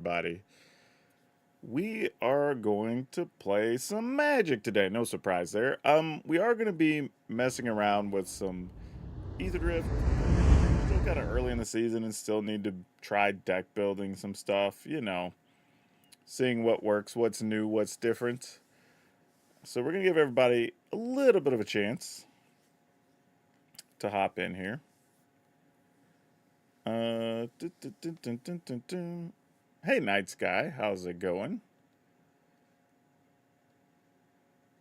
everybody. We are going to play some Magic today. No surprise there. We are going to be messing around with some Aetherdrift. Still kind of early in the season and still need to try deck building some stuff. Seeing what works, what's new, what's different. So we're going to give everybody a little bit of a chance to hop in here. Hey, Night Sky, how's it going?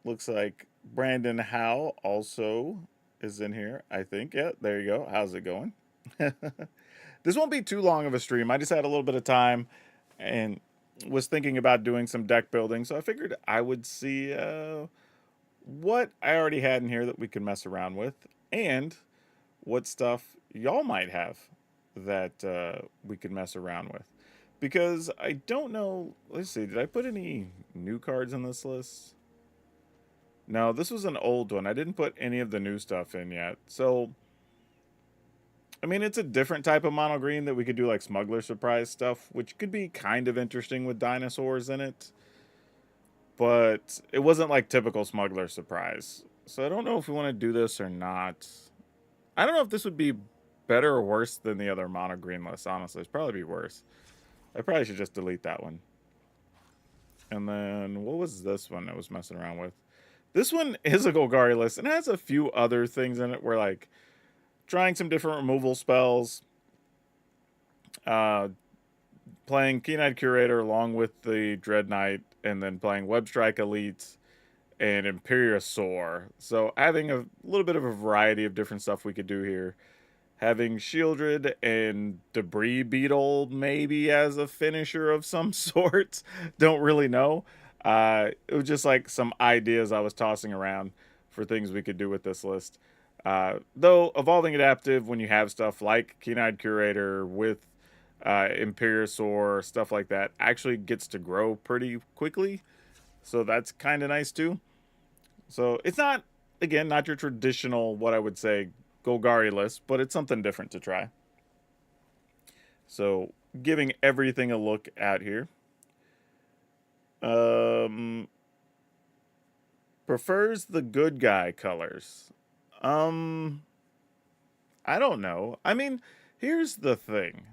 Looks like Brandon Howe also is in here, I think. Yeah, there you go. How's it going? This won't be too long of a stream. I just had a little bit of time and was thinking about doing some deck building, so I figured I would see what I already had in here that we could mess around with and what stuff y'all might have that we could mess around with. Because I don't know. Let's see, did I put any new cards on this list? No, this was an old one. I didn't put any of the new stuff in yet. So, I mean, it's a different type of mono green that we could do like smuggler surprise stuff, which could be kind of interesting with dinosaurs in it. But it wasn't like typical smuggler surprise. So I don't know if we want to do this or not. I don't know if this would be better or worse than the other mono green list, honestly. It'd probably be worse. I probably should just delete that one. And then what was this one I was messing around with? This one is a Golgari list and has a few other things in it where like trying some different removal spells, uh, playing Keen-Eyed Curator along with the Dread Knight, and then playing Web Strike Elite and Imperiosaur. So having a little bit of a variety of different stuff we could do here. Having Shieldred and Debris Beetle maybe as a finisher of some sort. Don't really know. It was just like some ideas I was tossing around for things we could do with this list. Though Evolving Adaptive, when you have stuff like Keen-Eyed Curator with Imperiosaur, stuff like that, actually gets to grow pretty quickly. So that's kind of nice too. So it's not, again, not your traditional, what I would say, Golgari list, but it's something different to try. So giving everything a look at here. Prefers the good guy colors. Um, I don't know. I mean, here's the thing.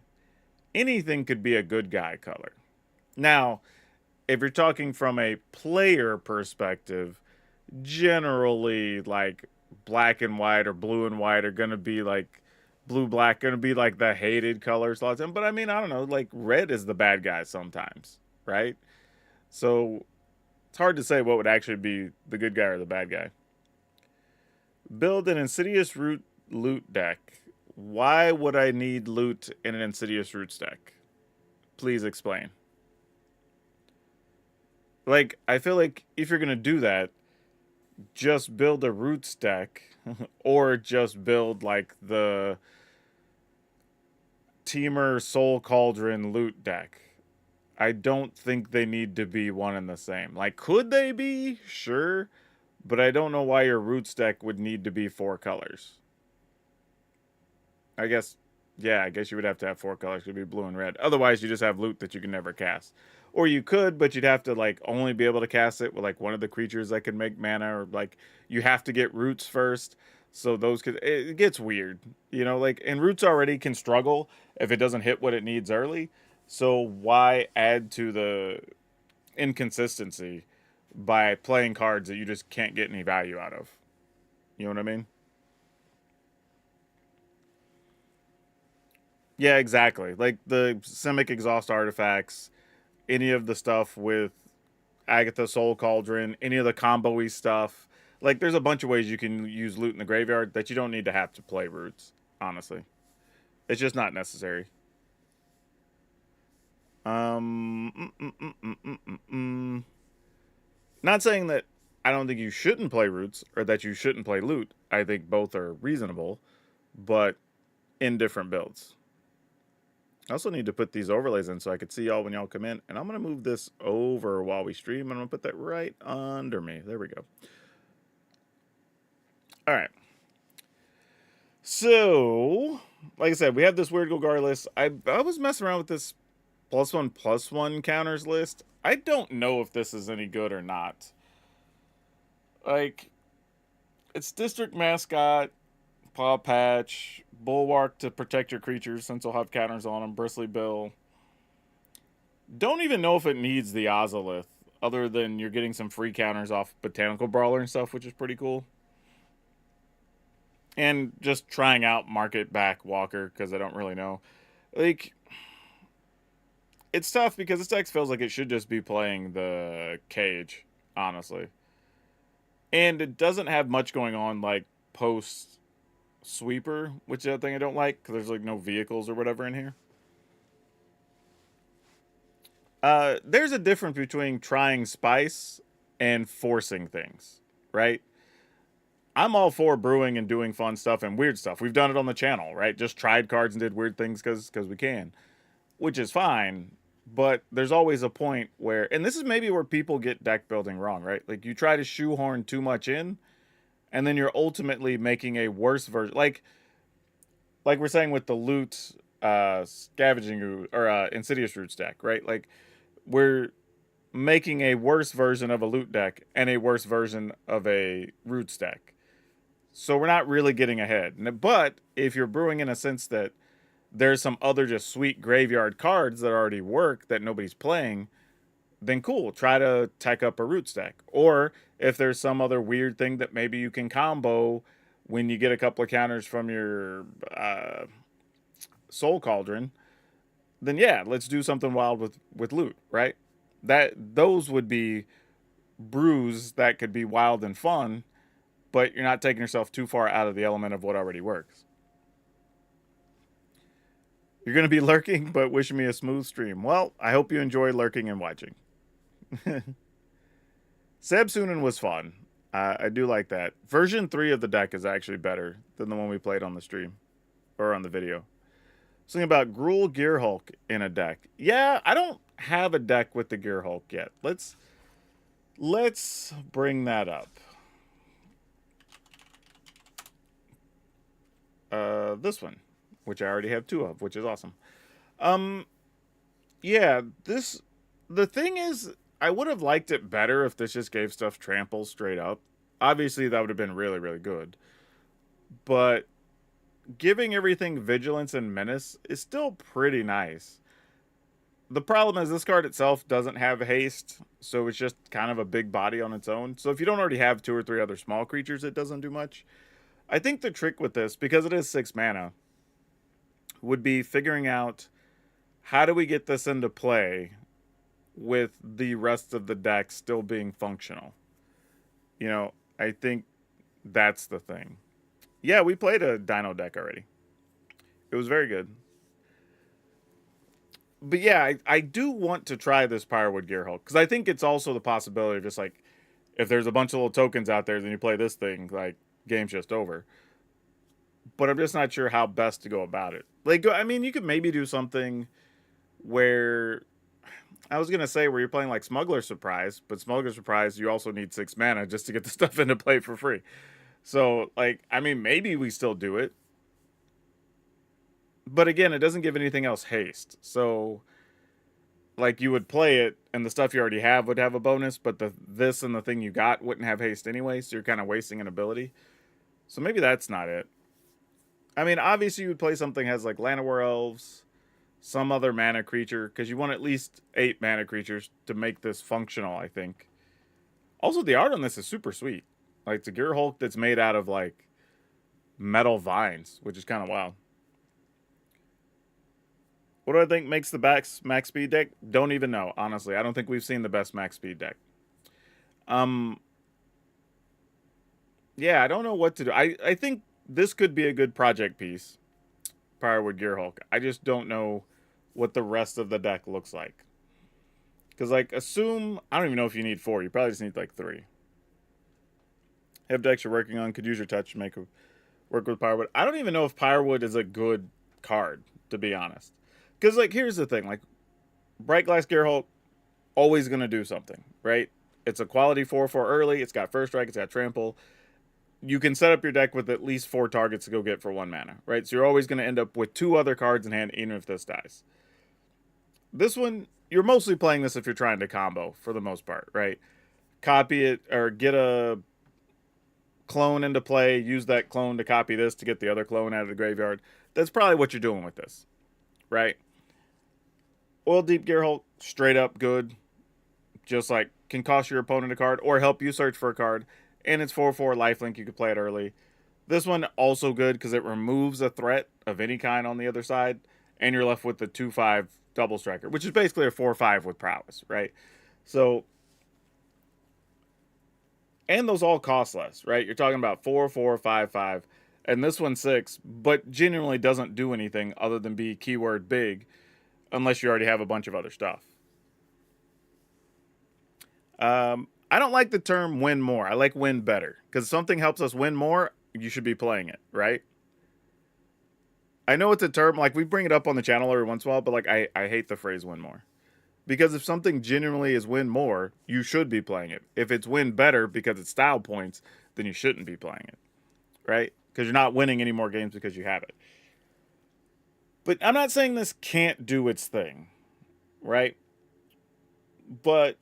Anything could be a good guy color. Now, if you're talking from a player perspective, generally like black and white or blue and white are gonna be like blue black gonna be like the hated colors a lot of time. But I mean, I don't know, like red is the bad guy sometimes, right? So it's hard to say what would actually be the good guy or the bad guy. Build an insidious root loot deck. Why would I need loot in an insidious roots deck? Please explain. Like, I feel like if you're gonna do that, just build a roots deck, or just build like the Teamer Soul Cauldron loot deck. I don't think they need to be one and the same. Like, could they be? Sure. But I don't know why your roots deck would need to be 4 colors. I guess, yeah, I guess you would have to have 4 colors. It could be blue and red. Otherwise, you just have loot that you can never cast. Or you could, but you'd have to like only be able to cast it with like one of the creatures that can make mana, or like you have to get roots first. So those could, it gets weird, like, and roots already can struggle if it doesn't hit what it needs early. So why add to the inconsistency by playing cards that you just can't get any value out of? You know what I mean? Yeah, exactly. Like the Simic Exhaust artifacts, any of the stuff with Agatha Soul Cauldron, any of the combo-y stuff. Like, there's a bunch of ways you can use loot in the graveyard that you don't need to have to play roots, honestly. It's just not necessary. Not saying that I don't think you shouldn't play roots or that you shouldn't play loot. I think both are reasonable, but in different builds. I also need to put these overlays in so I could see y'all when y'all come in. And I'm going to move this over while we stream. And I'm going to put that right under me. There we go. All right. So, like I said, we have this weird Golgari list. I was messing around with this +1/+1 counters list. I don't know if this is any good or not. Like, it's District Mascot, Paw Patch, Bulwark to protect your creatures since they'll have counters on them, Bristly Bill. Don't even know if it needs the Ozolith, other than you're getting some free counters off Botanical Brawler and stuff, which is pretty cool. And just trying out Market Back Walker, because I don't really know. Like, it's tough because this deck feels like it should just be playing the Cage, honestly. And it doesn't have much going on like post Sweeper, which is the other thing I don't like, because there's like no vehicles or whatever in here. There's a difference between trying spice and forcing things, right? I'm all for brewing and doing fun stuff and weird stuff. We've done it on the channel, right? Just tried cards and did weird things because we can, which is fine. But there's always a point where, and this is maybe where people get deck building wrong, right? Like you try to shoehorn too much in, and then you're ultimately making a worse version. Like we're saying with the loot, scavenging or insidious roots deck, right? Like we're making a worse version of a loot deck and a worse version of a roots deck. So we're not really getting ahead. But if you're brewing in a sense that there's some other just sweet graveyard cards that already work that nobody's playing, then cool, try to tech up a roots deck. Or if there's some other weird thing that maybe you can combo when you get a couple of counters from your Soul Cauldron, then yeah, let's do something wild with loot, right? Those would be brews that could be wild and fun, but you're not taking yourself too far out of the element of what already works. You're going to be lurking, but wishing me a smooth stream. Well, I hope you enjoy lurking and watching. Sebsunin was fun. I do like that. Version 3 of the deck is actually better than the one we played on the stream or on the video. Something about Gruul Gearhulk in a deck. Yeah, I don't have a deck with the Gearhulk yet. Let's bring that up. This one, which I already have 2 of, which is awesome. Yeah, the thing is, I would have liked it better if this just gave stuff trample straight up. Obviously, that would have been really, really good. But giving everything vigilance and menace is still pretty nice. The problem is this card itself doesn't have haste, so it's just kind of a big body on its own. So if you don't already have 2 or 3 other small creatures, it doesn't do much. I think the trick with this, because it is 6 mana, would be figuring out how do we get this into play with the rest of the deck still being functional. You know, I think that's the thing. Yeah, we played a Dino deck already. It was very good. But yeah, I do want to try this pyrewood gearhulk, because I think it's also the possibility of just like, if there's a bunch of little tokens out there, then you play this thing, like, game's just over. But I'm just not sure how best to go about it. Like, I mean, you could maybe do something where, I was going to say where you're playing like Smuggler Surprise, but Smuggler Surprise, you also need 6 mana just to get the stuff into play for free. So, like, I mean, maybe we still do it. But again, it doesn't give anything else haste. So, like, you would play it, and the stuff you already have would have a bonus, but this and the thing you got wouldn't have haste anyway, so you're kind of wasting an ability. So maybe that's not it. I mean, obviously you would play something that has, like, Llanowar Elves, some other mana creature, because you want at least 8 mana creatures to make this functional, I think. Also, the art on this is super sweet. Like, it's a Gearhulk that's made out of, like, metal vines, which is kind of wild. What do I think makes the best max speed deck? Don't even know, honestly. I don't think we've seen the best max speed deck. Yeah, I don't know what to do. I think this could be a good project piece, Pyrewood Gearhulk. I just don't know what the rest of the deck looks like. Because, like, assume... I don't even know if you need 4. You probably just need, like, 3. Have decks you're working on. Could use your touch to make work with Pyrewood. I don't even know if Pyrewood is a good card, to be honest. Because, like, here's the thing. Like, Bright Glass Gearhulk, always going to do something, right? It's a quality 4/4 early. It's got First Strike. It's got Trample. You can set up your deck with at least 4 targets to go get for 1 mana, right? So you're always going to end up with 2 other cards in hand, even if this dies. This one, you're mostly playing this if you're trying to combo for the most part, right? Copy it or get a clone into play, use that clone to copy this to get the other clone out of the graveyard. That's probably what you're doing with this, right? Oil Deep Gearhulk, straight up good. Just like can cost your opponent a card or help you search for a card. And it's 4/4 lifelink, you could play it early. This one also good because it removes a threat of any kind on the other side, and you're left with the 2/5 double striker, which is basically a 4/5 with prowess, right? So, and those all cost less, right? You're talking about 4/4, 5/5, and this one's 6, but genuinely doesn't do anything other than be keyword big, unless you already have a bunch of other stuff. I don't like the term win more. I like win better. Because if something helps us win more, you should be playing it, right? I know it's a term, like we bring it up on the channel every once in a while, but like I hate the phrase win more. Because if something genuinely is win more, you should be playing it. If it's win better because it's style points, then you shouldn't be playing it, right? Because you're not winning any more games because you have it. But I'm not saying this can't do its thing, right? But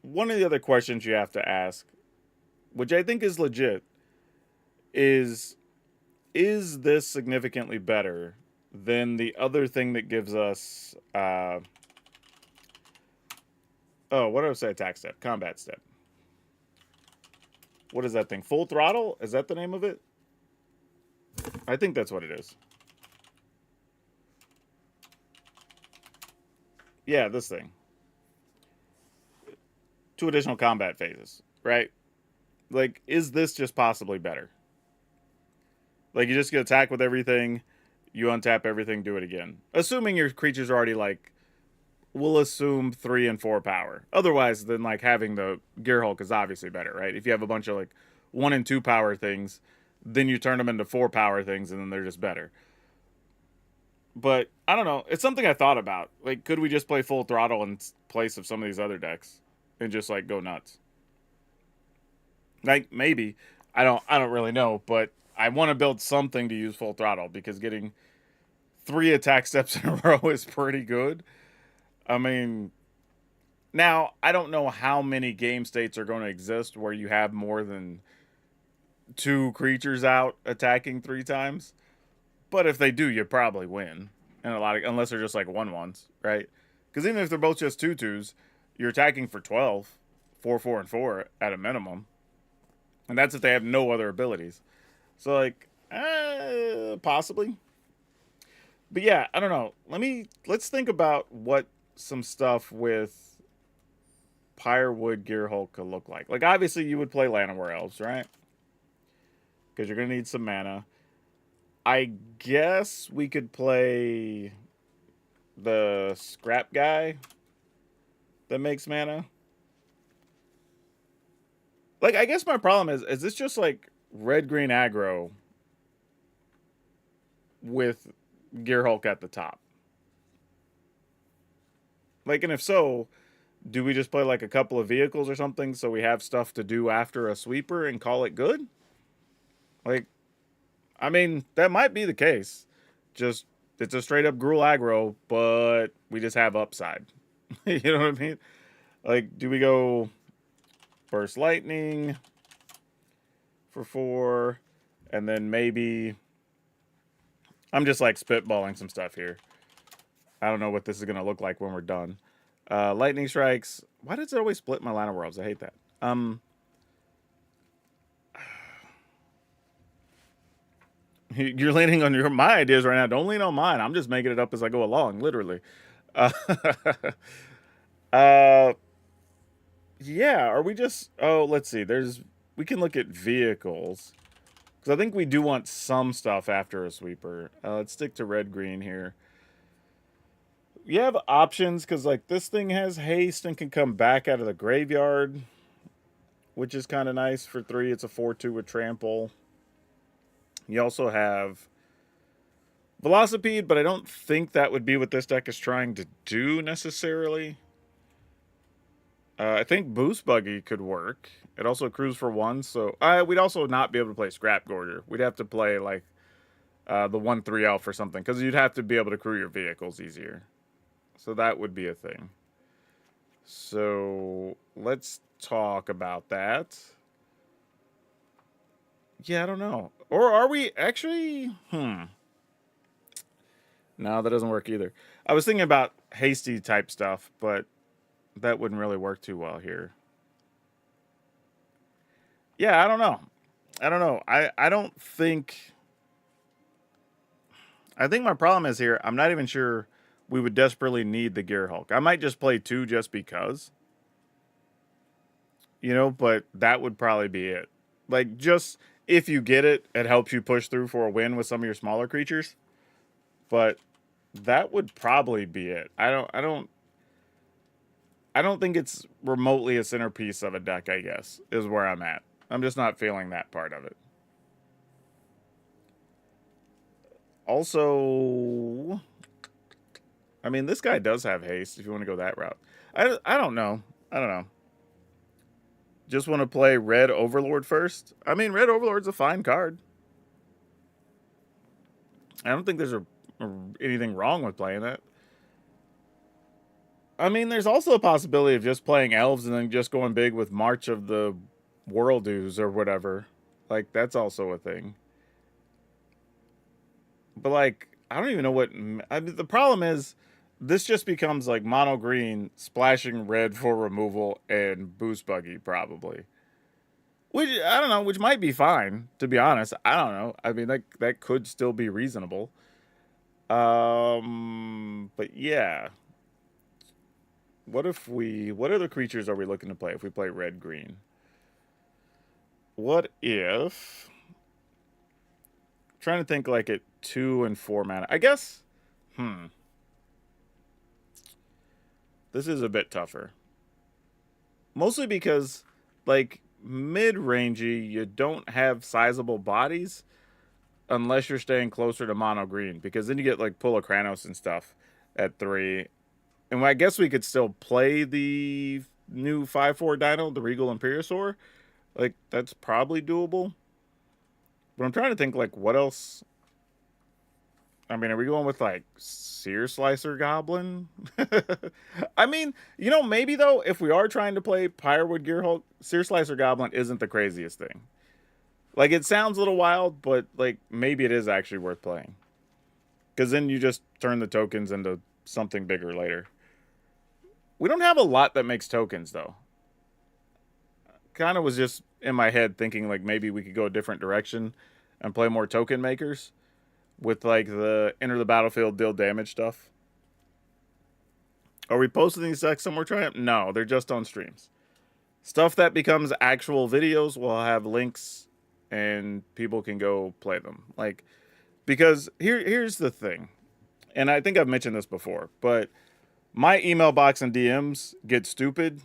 one of the other questions you have to ask, which I think is legit, is this significantly better than the other thing that gives us oh, what did I say? Attack step, combat step. What is that thing? Full throttle? Is that the name of it? I think that's what it is. Yeah, this thing. 2 additional combat phases, right? Like, is this just possibly better? Like, you just get attack with everything, you untap everything, do it again. Assuming your creature's already, like, we'll assume 3 and 4 power. Otherwise, then, like, having the Gearhulk is obviously better, right? If you have a bunch of, like, 1 and 2 power things, then you turn them into 4 power things, and then they're just better. But, I don't know. It's something I thought about. Like, could we just play full throttle in place of some of these other decks? And just, like, go nuts? Like, maybe. I don't really know, but I want to build something to use full throttle because getting 3 attack steps in a row is pretty good. I mean, now I don't know how many game states are going to exist where you have more than 2 creatures out attacking 3 times. But if they do, you probably win. And a lot of, unless they're just like 1/1s, right? Because even if they're both just 2/2s, you're attacking for 12, 4, 4, and 4 at a minimum. And that's if they have no other abilities. So, like, possibly. But yeah, I don't know. Let's think about what some stuff with pyrewood gearhulk could look like. Like, obviously, you would play Llanowar Elves, right? Because you're going to need some mana. I guess we could play the scrap guy that makes mana. Like, I guess my problem is this just like red-green aggro with Gearhulk at the top? Like, and if so, do we just play like a couple of vehicles or something so we have stuff to do after a sweeper and call it good? Like, I mean, that might be the case. Just, it's a straight up Gruul aggro, but we just have upside. You know what I mean? Like, do we go Burst Lightning for 4, and then maybe... I'm just, like, spitballing some stuff here. I don't know what this is going to look like when we're done. Lightning Strikes. Why does it always split my line of worlds? I hate that. You're leaning on my ideas right now. Don't lean on mine. I'm just making it up as I go along, literally. Yeah, are we just... Oh, let's see. We can look at vehicles. Because I think we do want some stuff after a sweeper. Let's stick to red-green here. You have options, because like this thing has haste and can come back out of the graveyard, which is kind of nice for 3. It's a 4/2 with trample. You also have Velocipede, but I don't think that would be what this deck is trying to do necessarily. I think Boost Buggy could work. It also accrues for 1, so we'd also not be able to play Scrap Gorger. We'd have to play like the 1/3 elf or something, because you'd have to be able to accrue your vehicles easier. So that would be a thing. So let's talk about that. Yeah, I don't know. Or are we actually? No, that doesn't work either. I was thinking about hasty type stuff, but that wouldn't really work too well here. Yeah, I don't know. I don't know. I don't think. I think my problem is here. I'm not even sure we would desperately need the gearhulk. I might just play 2 just because, but that would probably be it. Like, just if you get it, it helps you push through for a win with some of your smaller creatures. But that would probably be it. I don't think it's remotely a centerpiece of a deck, I guess, is where I'm at. I'm just not feeling that part of it. Also, I mean, this guy does have haste if you want to go that route. I don't know. I don't know. Just want to play Red Overlord first? I mean, Red Overlord's a fine card. I don't think there's anything wrong with playing that. I mean, there's also a possibility of just playing elves and then just going big with March of the Worldoos or whatever. Like, that's also a thing. But, like, I don't even know what. I mean, the problem is, this just becomes like mono green, splashing red for removal, and boost buggy, probably. Which, I don't know, which might be fine, to be honest. I don't know. I mean, that could still be reasonable. But yeah. What other creatures are we looking to play if we play red green? What if, trying to think like at 2 and 4 mana. I guess, this is a bit tougher. Mostly because, like, mid-rangey, you don't have sizable bodies unless you're staying closer to mono green, because then you get like Pull of Kranos and stuff at 3. And I guess we could still play the new 5/4 Dino, the Regal Imperiosaur. Like, that's probably doable. But I'm trying to think, like, what else. I mean, are we going with like Sear Slicer Goblin? I mean, maybe though, if we are trying to play pyrewood gearhulk, Sear Slicer Goblin isn't the craziest thing. Like, it sounds a little wild, but like maybe it is actually worth playing. Because then you just turn the tokens into something bigger later. We don't have a lot that makes tokens though. Kind of was just in my head thinking like maybe we could go a different direction and play more token makers with like the enter the battlefield, deal damage stuff. Are we posting these decks somewhere, Triumph? No, they're just on streams. Stuff that becomes actual videos will have links and people can go play them. Like, because here's the thing. And I think I've mentioned this before, but my email box and DMs get stupid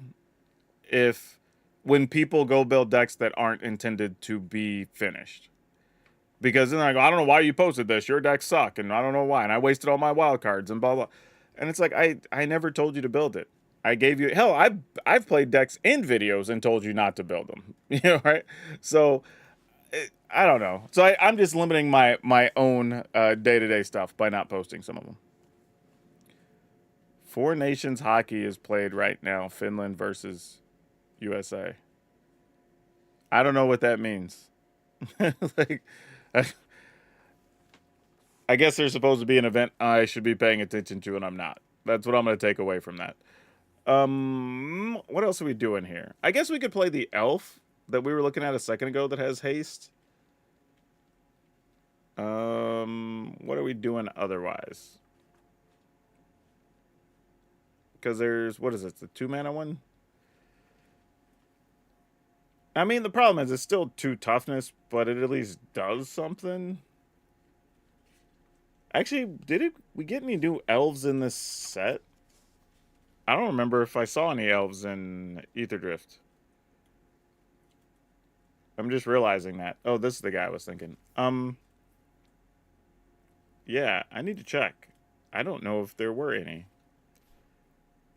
if when people go build decks that aren't intended to be finished. Because then I go, I don't know why you posted this. Your decks suck, and I don't know why. And I wasted all my wild cards and blah blah. And it's like I never told you to build it. I gave you hell. I've played decks in videos and told you not to build them. Right? So I don't know. So I'm just limiting my own day-to-day stuff by not posting some of them. 4 Nations hockey is played right now. Finland versus USA. I don't know what that means. Like, I guess there's supposed to be an event I should be paying attention to, and I'm not. That's what I'm going to take away from that. What else are we doing here? I guess we could play the elf that we were looking at a second ago that has haste. What are we doing otherwise? Because there's, what is it, the 2 mana one? I mean, the problem is it's still 2 toughness, but it at least does something. Actually, we get any new elves in this set? I don't remember if I saw any elves in Aetherdrift. I'm just realizing that. Oh, this is the guy I was thinking. Yeah, I need to check. I don't know if there were any.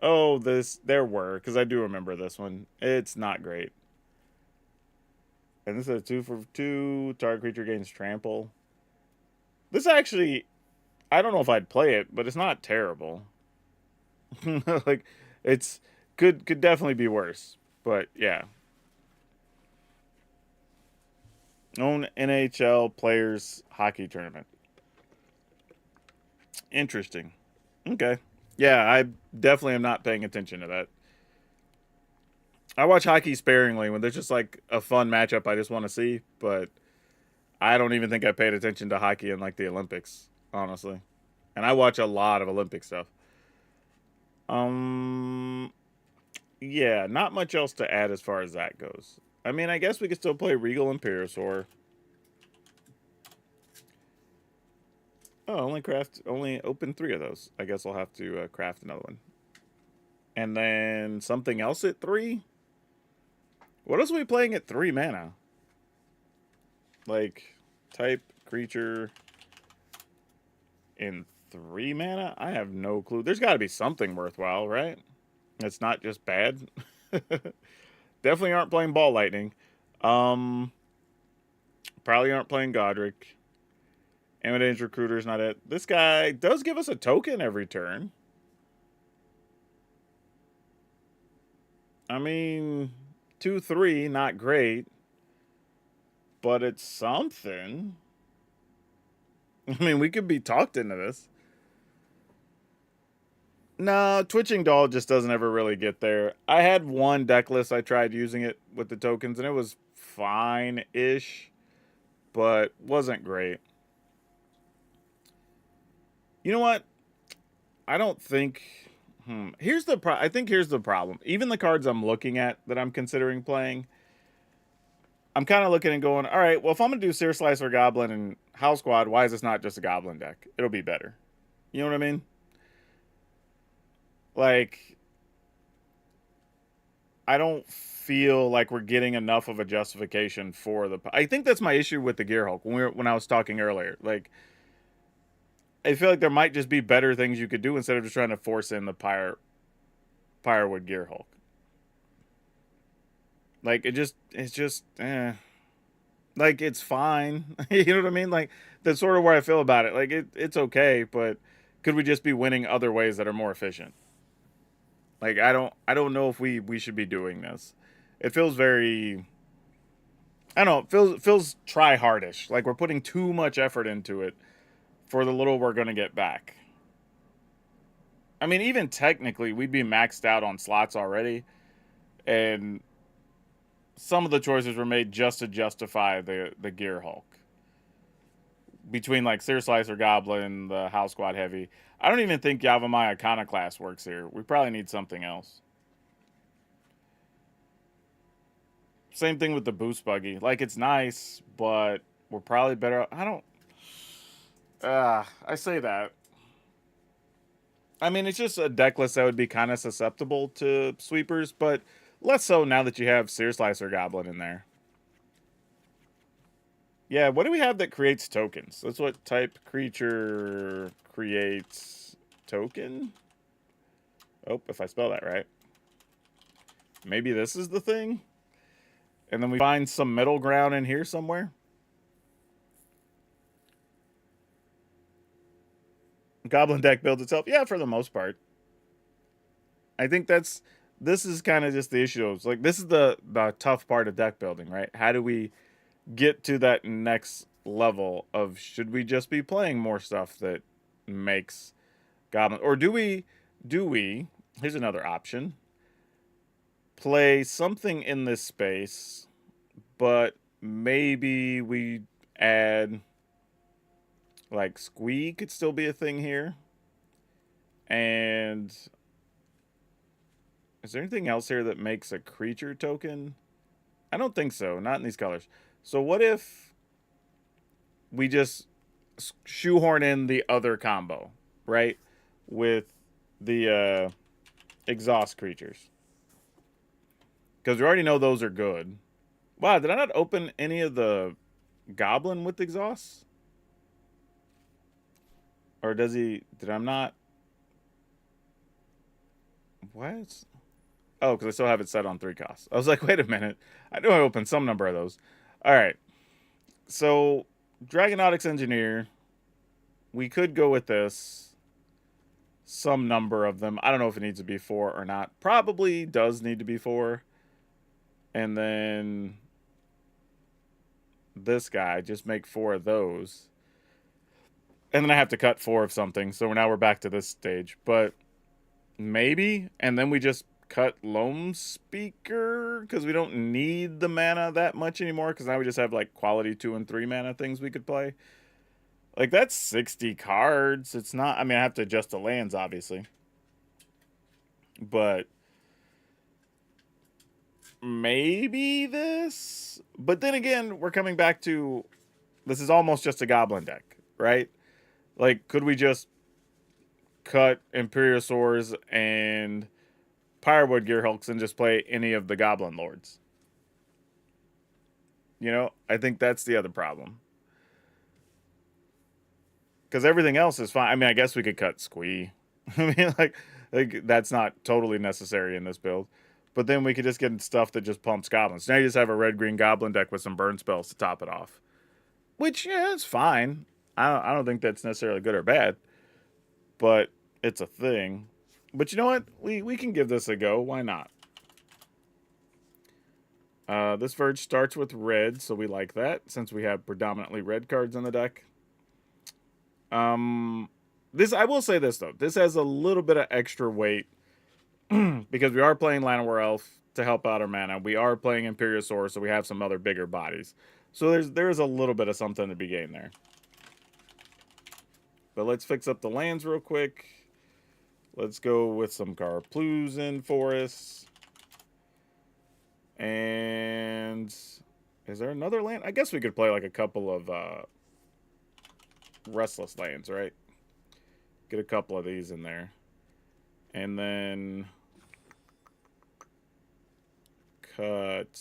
Oh, there were, because I do remember this one. It's not great. And this is a 2 for 2. Target creature gains trample. This actually, I don't know if I'd play it, but it's not terrible. Like, it's could definitely be worse. But yeah. Own NHL players hockey tournament. Interesting. Okay. Yeah, I definitely am not paying attention to that. I watch hockey sparingly when there's just like a fun matchup I just want to see, but I don't even think I paid attention to hockey in like the Olympics, honestly. And I watch a lot of Olympic stuff. Um yeah, not much else to add as far as that goes. I mean, I guess we could still play Regal and Pyrosaur. Oh, only open 3 of those. I guess I'll have to craft another one. And then something else at 3? What else are we playing at 3 mana? Like, type, creature, in 3 mana? I have no clue. There's got to be something worthwhile, right? It's not just bad. Definitely aren't playing Ball Lightning. Um, Probably aren't playing Godric. Amadeus Recruiter's not it. This guy does give us a token every turn. I mean, 2/3, not great, but it's something. I mean, we could be talked into this. No, Twitching Doll just doesn't ever really get there. I had one deck list I tried using it with the tokens, and it was fine-ish, but wasn't great. You know what? I don't think. I think here's the problem. Even the cards I'm looking at that I'm considering playing, I'm kind of looking and going, all right, well, if I'm going to do Sear Slicer Goblin and House Squad, why is this not just a Goblin deck? It'll be better. You know what I mean? Like, I don't feel like we're getting enough of a justification for the. I think that's my issue with the Gearhulk when I was talking earlier. Like, I feel like there might just be better things you could do instead of just trying to force in the pyrewood Gearhulk. Like, it's just like, it's fine. You know what I mean? Like, that's sort of where I feel about it. Like, it's okay, but could we just be winning other ways that are more efficient? Like, I don't know if we should be doing this. It feels very, I don't know, it feels try hardish. Like we're putting too much effort into it for the little we're gonna get back. I mean, even technically, we'd be maxed out on slots already, and some of the choices were made just to justify the Gear Hulk. Between like Sear Slicer Goblin, the House Squad Heavy, I don't even think Yavimaya Iconoclast works here. We probably need something else. Same thing with the Boost Buggy. Like, it's nice, but we're probably better. I don't. I say that. I mean, it's just a deck list that would be kind of susceptible to sweepers, but less so now that you have Sear Slicer Goblin in there. Yeah, what do we have that creates tokens? That's what type creature creates token? Oh, if I spell that right. Maybe this is the thing? And then we find some middle ground in here somewhere? Goblin deck builds itself? Yeah, for the most part. I think this is kind of just the issue. It's like, this is the tough part of deck building, right? How do we get to that next level of, should we just be playing more stuff that makes Goblin, or do we here's another option, play something in this space, but maybe we add, like, Squee could still be a thing here. And is there anything else here that makes a creature token? I don't think so. Not in these colors. So what if we just shoehorn in the other combo, right? With the exhaust creatures. Because we already know those are good. Wow, did I not open any of the goblin with exhaust? Or does he... Did I not... What? Oh, because I still have it set on 3 costs. I was like, wait a minute. I knew I opened some number of those. All right. So, Dragonautics Engineer. We could go with this. some number of them. I don't know if it needs to be 4 or not. Probably does need to be 4. And then this guy, just make 4 of those. And then I have to cut 4 of something. So now we're back to this stage. But maybe. And then we just cut Loam Speaker because we don't need the mana that much anymore. Because now we just have like quality 2 and 3 mana things we could play. Like, that's 60 cards. It's not... I mean, I have to adjust the lands, obviously. But... maybe this? But then again, we're coming back to... this is almost just a Goblin deck, right? Like, could we just cut Imperiosaurs and Pyrewood Gearhulks and just play any of the Goblin Lords? You know, I think that's the other problem. Because everything else is fine. I mean, I guess we could cut Squee. I mean, like that's not totally necessary in this build. But then we could just get stuff that just pumps goblins. Now you just have a red-green goblin deck with some burn spells to top it off. Which, yeah, it's fine. I don't think that's necessarily good or bad. But it's a thing. But you know what? We can give this a go. Why not? This Verge starts with red, so we like that. Since we have predominantly red cards in the deck. This, I will say this though, this has a little bit of extra weight because we are playing Llanowar Elf to help out our mana. We are playing Imperiosaur, so we have some other bigger bodies. So there's a little bit of something to be gained there. But let's fix up the lands real quick. Let's go with some Karplu's in Forests. And is there another land? I guess we could play like a couple of Restless Lands, right? Get a couple of these in there. And then cut.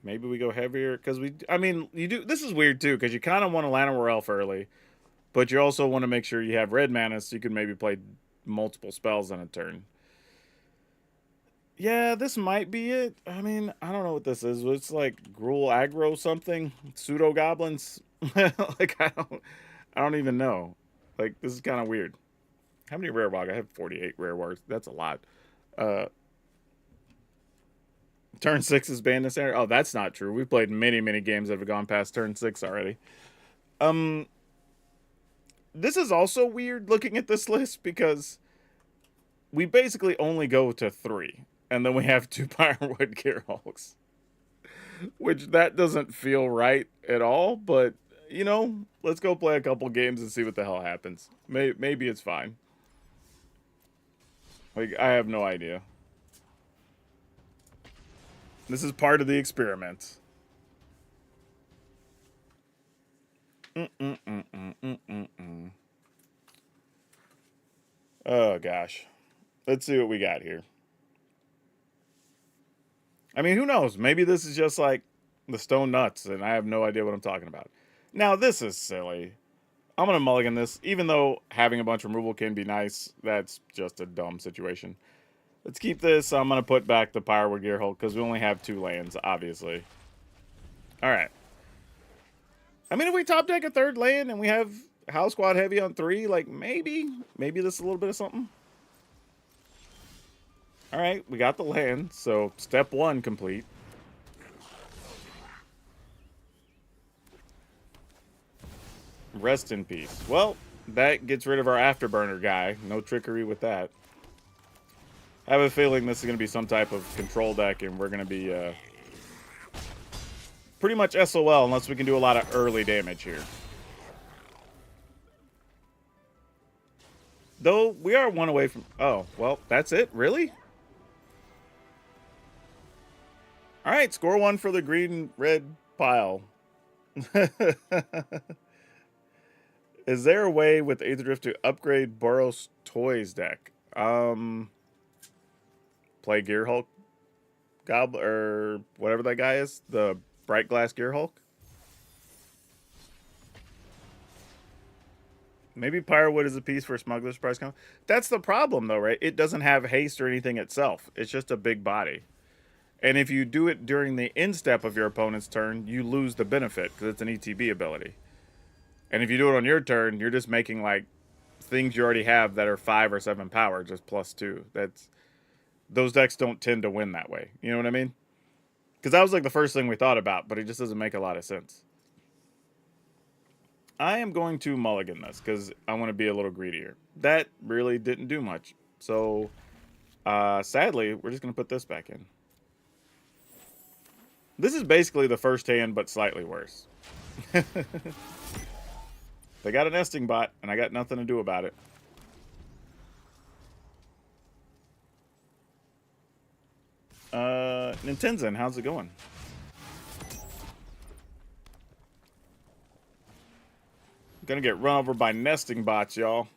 Maybe we go heavier because I mean, you do. This is weird too because you kind of want a Llanowar Elf early, but you also want to make sure you have red mana so you can maybe play multiple spells in a turn. Yeah, this might be it. I mean, I don't know what this is. It's like Gruul aggro something, pseudo goblins. Like I don't even know. Like this is kind of weird. How many rare wog? I have 48 rare wargs. That's a lot. Turn 6 is banned this area. Oh, that's not true. We've played many games that have gone past turn 6 already. This is also weird looking at this list because we basically only go to 3. And then we have 2 Pyrewood Gearhulks. Which that doesn't feel right at all, but you know, let's go play a couple games and see what the hell happens. Maybe it's fine. Like, I have no idea. This is part of the experiment. Oh, gosh. Let's see what we got here. I mean, who knows? Maybe this is just like the stone nuts, and I have no idea what I'm talking about. Now, this is silly. I'm going to mulligan this. Even though having a bunch of removal can be nice, that's just a dumb situation. Let's keep this. I'm going to put back the Pyrewood Gearhulk because we only have 2 lands, obviously. Alright. I mean, if we top deck a 3rd land and we have House Squad heavy on 3, like, maybe this is a little bit of something. Alright, we got the land, so step 1 complete. Rest in peace. Well, that gets rid of our Afterburner guy. No trickery with that. I have a feeling this is going to be some type of control deck, and we're going to be pretty much SOL unless we can do a lot of early damage here. Though, we are 1 away from... Oh, well, that's it? Really? Alright, score 1 for the green-red pile. Is there a way with Aetherdrift to upgrade Boros Toys deck? Play Gearhulk Goblin, or whatever that guy is, the Bright Glass Gearhulk. Maybe Pyrewood is a piece for Smuggler's Price. That's the problem, though, right? It doesn't have haste or anything itself. It's just a big body. And if you do it during the end step of your opponent's turn, you lose the benefit because it's an ETB ability. And if you do it on your turn, you're just making like things you already have that are 5 or 7 power just +2. That's those decks don't tend to win that way. You know what I mean? Because that was like the first thing we thought about, but it just doesn't make a lot of sense. I am going to mulligan this because I want to be a little greedier. That really didn't do much. So, sadly, we're just going to put this back in. This is basically the first hand, but slightly worse. They got a nesting bot, and I got nothing to do about it. Nintenzen, how's it going? Gonna get run over by nesting bots, y'all.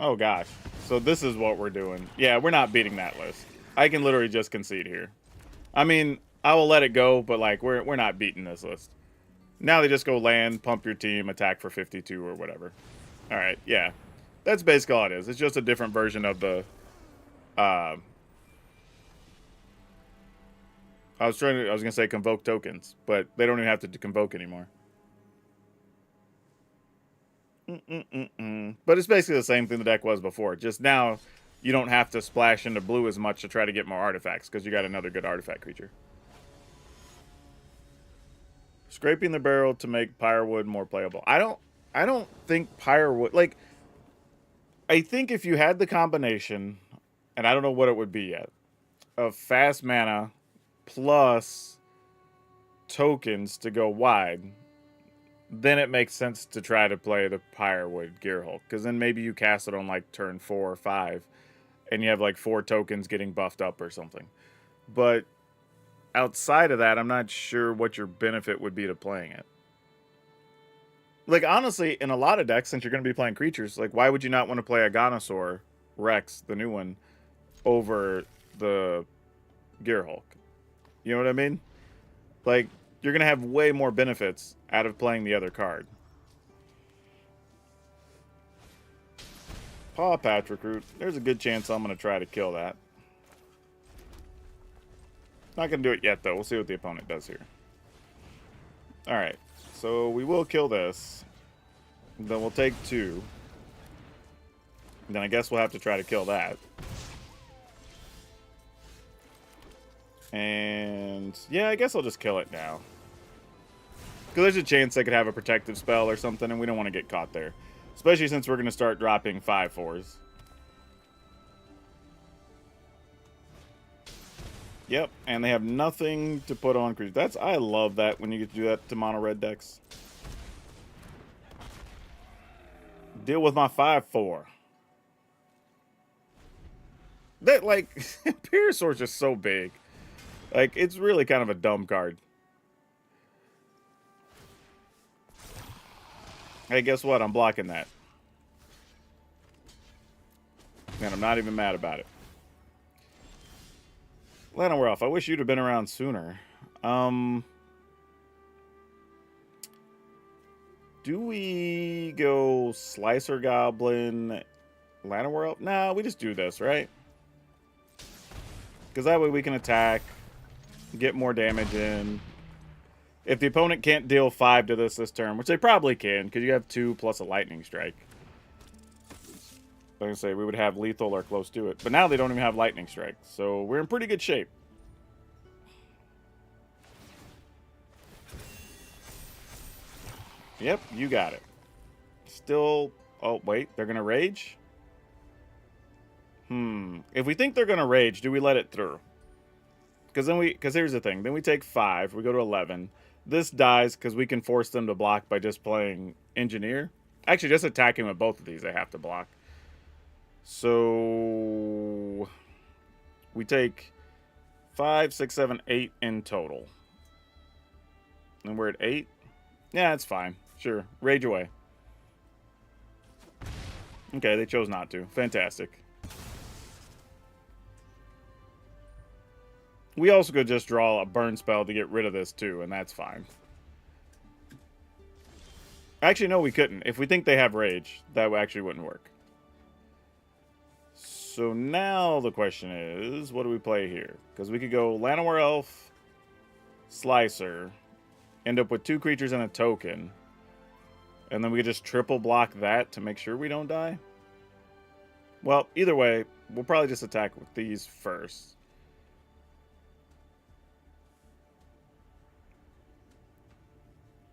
Oh, gosh. So this is what we're doing. Yeah, we're not beating that list. I can literally just concede here. I mean, I will let it go, but, like, we're not beating this list. Now they just go land, pump your team, attack for 52 or whatever. All right, yeah. That's basically all it is. It's just a different version of the... I was going to say convoke tokens, but they don't even have to convoke anymore. But it's basically the same thing the deck was before. Just now, you don't have to splash into blue as much to try to get more artifacts because you got another good artifact creature. Scraping the barrel to make pyrewood more playable. I don't think pyrewood, like, I think if you had the combination, and I don't know what it would be yet, of fast mana plus tokens to go wide, then it makes sense to try to play the pyrewood gearhulk, because then maybe you cast it on like turn 4 or 5 and you have like 4 tokens getting buffed up or something. But outside of that, I'm not sure what your benefit would be to playing it. Like, honestly, in a lot of decks, since you're going to be playing creatures, like, why would you not want to play a Gonosaur Rex, the new one, over the Gearhulk? You know what I mean? Like, you're going to have way more benefits out of playing the other card. Paw Patch Recruit. There's a good chance I'm going to try to kill that. Not going to do it yet, though. We'll see what the opponent does here. Alright. So we will kill this. Then we'll take 2. Then I guess we'll have to try to kill that. And yeah, I guess I'll just kill it now. Because there's a chance they could have a protective spell or something, and we don't want to get caught there. Especially since we're going to start dropping 5/4s. Yep, and they have nothing to put on creatures. I love that when you get to do that to mono red decks. Deal with my 5/4. That, like, Pyrosaur's just so big. Like, it's really kind of a dumb card. Hey, guess what? I'm blocking that. And I'm not even mad about it. Llanowar, I wish you'd have been around sooner. Do we go Slicer Goblin, Llanowar? Nah, we just do this, right? Because that way we can attack, get more damage in. If the opponent can't deal 5 to this turn, which they probably can, because you have 2 plus a lightning strike. Like I say, we would have lethal or close to it. But now they don't even have lightning strike, so we're in pretty good shape. Yep, you got it. Still... Oh, wait. They're going to rage? If we think they're going to rage, do we let it through? Because here's the thing. Then we take 5. We go to 11. This dies because we can force them to block by just playing Engineer. Actually, just attacking with both of these, they have to block. So... we take 5, 6, 7, 8 in total. And we're at 8? Yeah, it's fine. Sure. Rage away. Okay, they chose not to. Fantastic. We also could just draw a burn spell to get rid of this too, and that's fine. Actually, no, we couldn't. If we think they have rage, that actually wouldn't work. So now the question is, what do we play here? Because we could go Llanowar Elf, Slicer, end up with 2 creatures and a token. And then we just triple block that to make sure we don't die. Well, either way, we'll probably just attack with these first.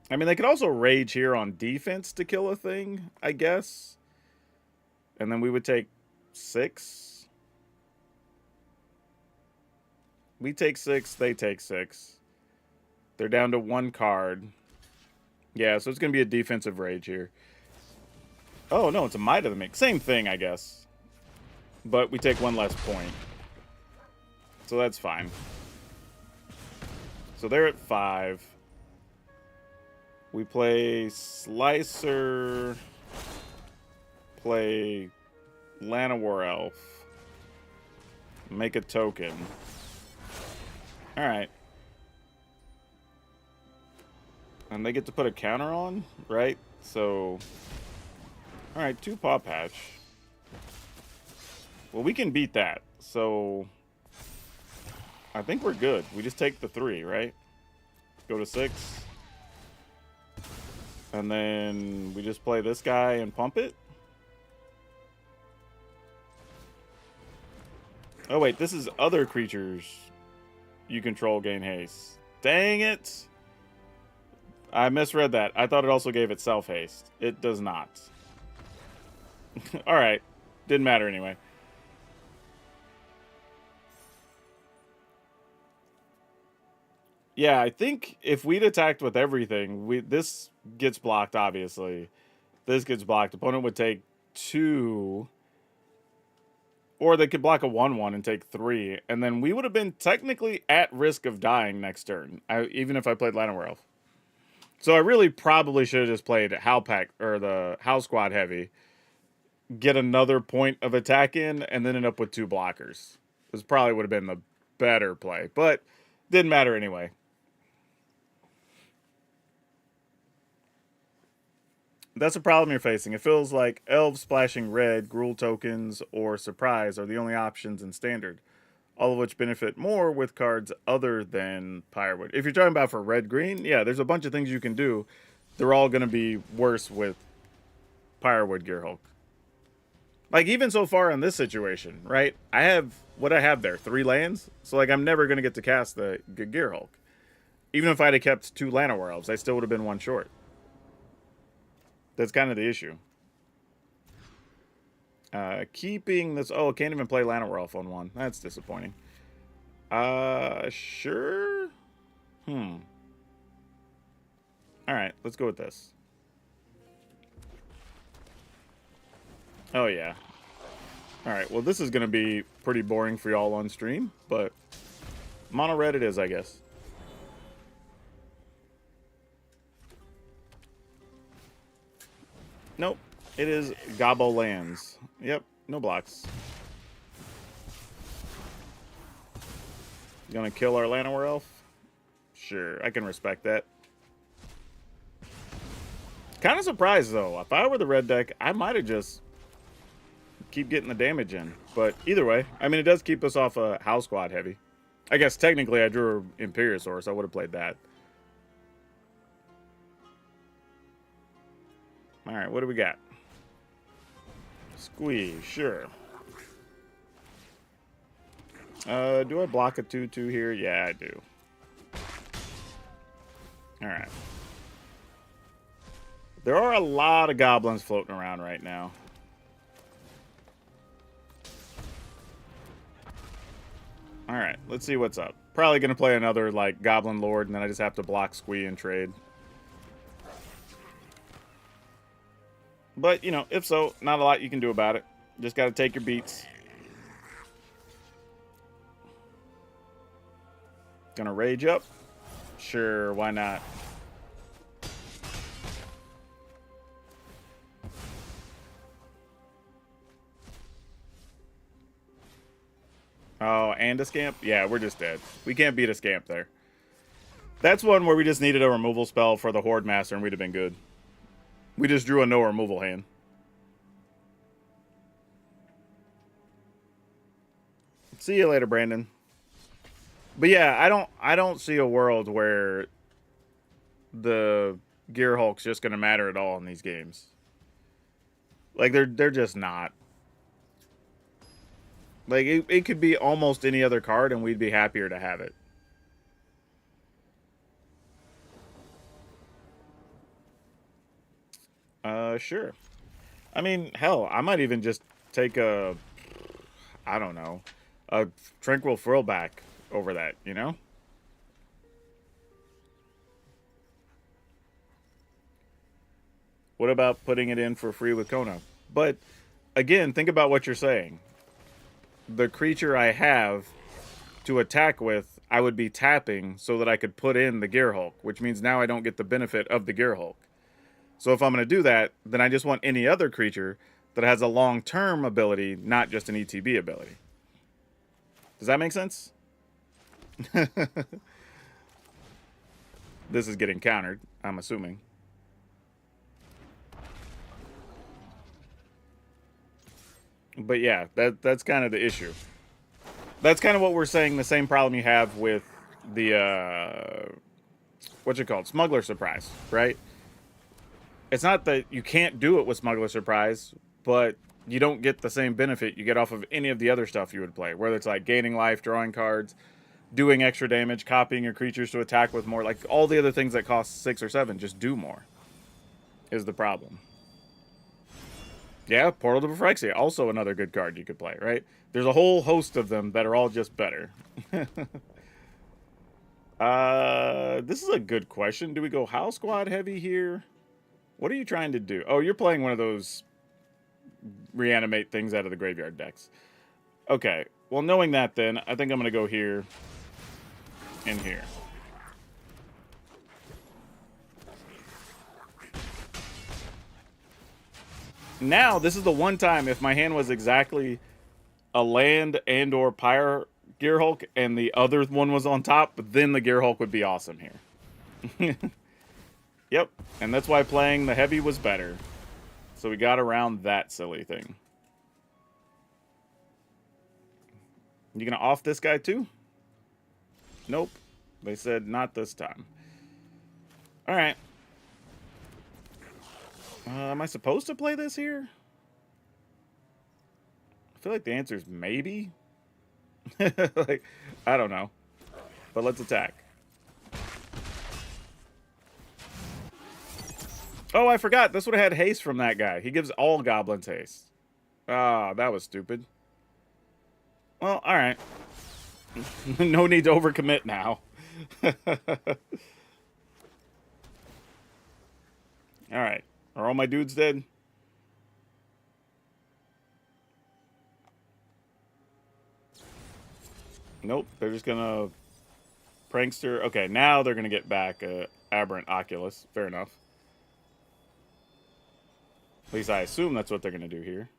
I mean, they could also rage here on defense to kill a thing, I guess. And then we would take 6. We take 6, they take 6. They're down to 1 card. Yeah, so it's going to be a defensive rage here. Oh, no, it's a Might of the Mink. Same thing, I guess. But we take 1 less point. So that's fine. So they're at 5. We play Slicer. Play Llanowar Elf. Make a token. Alright. And they get to put a counter on, right? So, alright, 2 Paw Patch. Well, we can beat that. So, I think we're good. We just take the 3, right? Go to 6. And then we just play this guy and pump it? Oh, wait, this is other creatures you control gain haste. Dang it! I misread that. I thought it also gave itself haste. It does not. Alright. Didn't matter anyway. Yeah, I think if we'd attacked with everything, this gets blocked, obviously. This gets blocked. Opponent would take 2. Or they could block a 1/1 and take 3. And then we would have been technically at risk of dying next turn. Even if I played Llanowar Elf. So I really probably should have just played Howl Pack or the Howl Squad Heavy. Get another point of attack in and then end up with 2 blockers. This probably would have been the better play. But didn't matter anyway. That's a problem you're facing. It feels like Elves splashing red, Gruul tokens, or Surprise are the only options in Standard. All of which benefit more with cards other than pyrewood. If you're talking about for red-green, yeah, there's a bunch of things you can do. They're all going to be worse with pyrewood gearhulk. Like, even so far in this situation, right? I have what I have there, 3 lands. So, like, I'm never going to get to cast the gearhulk. Even if I'd have kept 2 Llanowar Elves, I still would have been 1 short. That's kind of the issue. Keeping this... Oh, can't even play Llanowar Elf on 1. That's disappointing. Sure? Alright, let's go with this. Oh, yeah. Alright, well, this is going to be pretty boring for y'all on stream, but mono red it is, I guess. Nope. It is Gobble lands. Yep, no blocks. Gonna kill our Llanowar Elf? Sure, I can respect that. Kind of surprised, though. If I were the red deck, I might have just keep getting the damage in. But either way, I mean, it does keep us off a Howl Squad Heavy. I guess technically I drew Imperiosaur, so I would have played that. Alright, what do we got? Squeeze, sure. Do I block a 2/2 here? Yeah, I do. Alright. There are a lot of goblins floating around right now. Alright, let's see what's up. Probably going to play another, like, Goblin Lord, and then I just have to block Squee and trade. But, you know, if so, not a lot you can do about it. Just got to take your beats. Gonna rage up? Sure, why not? Oh, and a scamp? Yeah, we're just dead. We can't beat a scamp there. That's one where we just needed a removal spell for the Horde Master and we'd have been good. We just drew a no removal hand. See you later, Brandon. But yeah, I don't see a world where the gearhulk's just going to matter at all in these games. Like, they're just not. Like, it could be almost any other card, and we'd be happier to have it. Sure. I mean, hell, I might even just take a, I don't know, a Tranquil Throwback over that, you know? What about putting it in for free with Kona? But, again, think about what you're saying. The creature I have to attack with, I would be tapping so that I could put in the Gearhulk, which means now I don't get the benefit of the Gearhulk. So if I'm going to do that, then I just want any other creature that has a long-term ability, not just an ETB ability. Does that make sense? This is getting countered, I'm assuming. But yeah, that's kind of the issue. That's kind of what we're saying, the same problem you have with the, what's it called? Smuggler Surprise, right? It's not that you can't do it with Smuggler Surprise, but you don't get the same benefit you get off of any of the other stuff you would play. Whether it's like gaining life, drawing cards, doing extra damage, copying your creatures to attack with more. Like all the other things that cost 6 or 7 just do more is the problem. Yeah, Portal to Phyrexia, also another good card you could play, right? There's a whole host of them that are all just better. This is a good question. Do we go House Squad heavy here? What are you trying to do? Oh, you're playing one of those reanimate things out of the graveyard decks. Okay, well, knowing that then, I think I'm going to go here and here. Now, this is the one time if my hand was exactly a land and or Pyre Gearhulk and the other one was on top, then the Gearhulk would be awesome here. Yep, and that's why playing the heavy was better. So we got around that silly thing. You gonna off this guy too? Nope. They said not this time. Alright. Am I supposed to play this here? I feel like the answer is maybe. Like, I don't know. But let's attack. Oh, I forgot. This would have had haste from that guy. He gives all goblins haste. Ah, that was stupid. Well, alright. No need to overcommit now. Alright. Are all my dudes dead? Nope. They're just gonna prankster. Okay, now they're gonna get back Aberrant Oculus. Fair enough. At least I assume that's what they're gonna do here.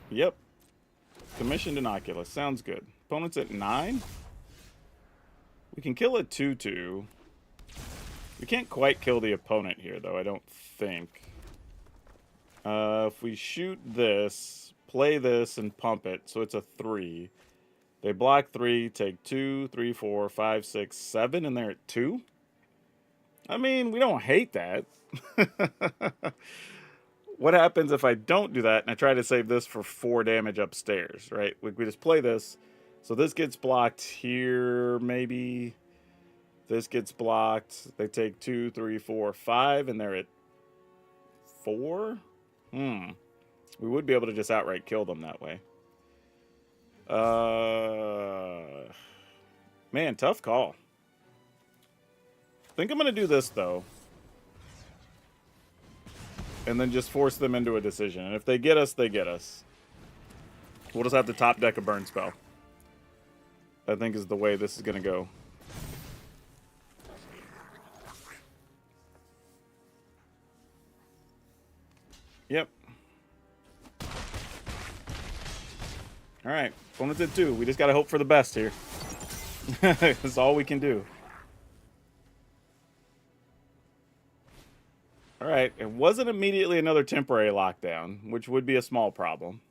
Yep. Commissioned an Oculus. Sounds good. Opponent's at 9. We can kill a 2/2. We can't quite kill the opponent here, though, I don't think. If we shoot this, play this, and pump it, so it's a 3. They block 3, take 2, 3, 4, 5, 6, 7, and they're at 2? I mean, we don't hate that. What happens if I don't do that and I try to save this for 4 damage upstairs, right? We just play this. So this gets blocked here, maybe. This gets blocked. They take 2, 3, 4, 5, and they're at 4? We would be able to just outright kill them that way. Man, tough call. I think I'm going to do this, though. And then just force them into a decision. And if they get us, they get us. We'll just have to top deck a burn spell. I think is the way this is going to go. Yep. Alright. Opponent's at 2. We just got to hope for the best here. That's all we can do. Alright, it wasn't immediately another temporary lockdown, which would be a small problem.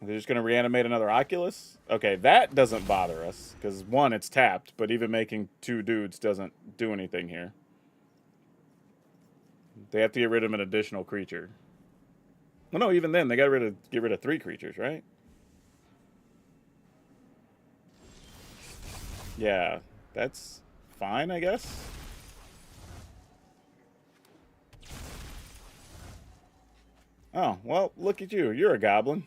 They're just going to reanimate another Oculus? Okay, that doesn't bother us, because one, it's tapped, but even making 2 dudes doesn't do anything here. They have to get rid of an additional creature. Well, no, even then, they got to get rid of 3 creatures, right? Yeah, that's fine, I guess. Oh, well, look at you. You're a goblin.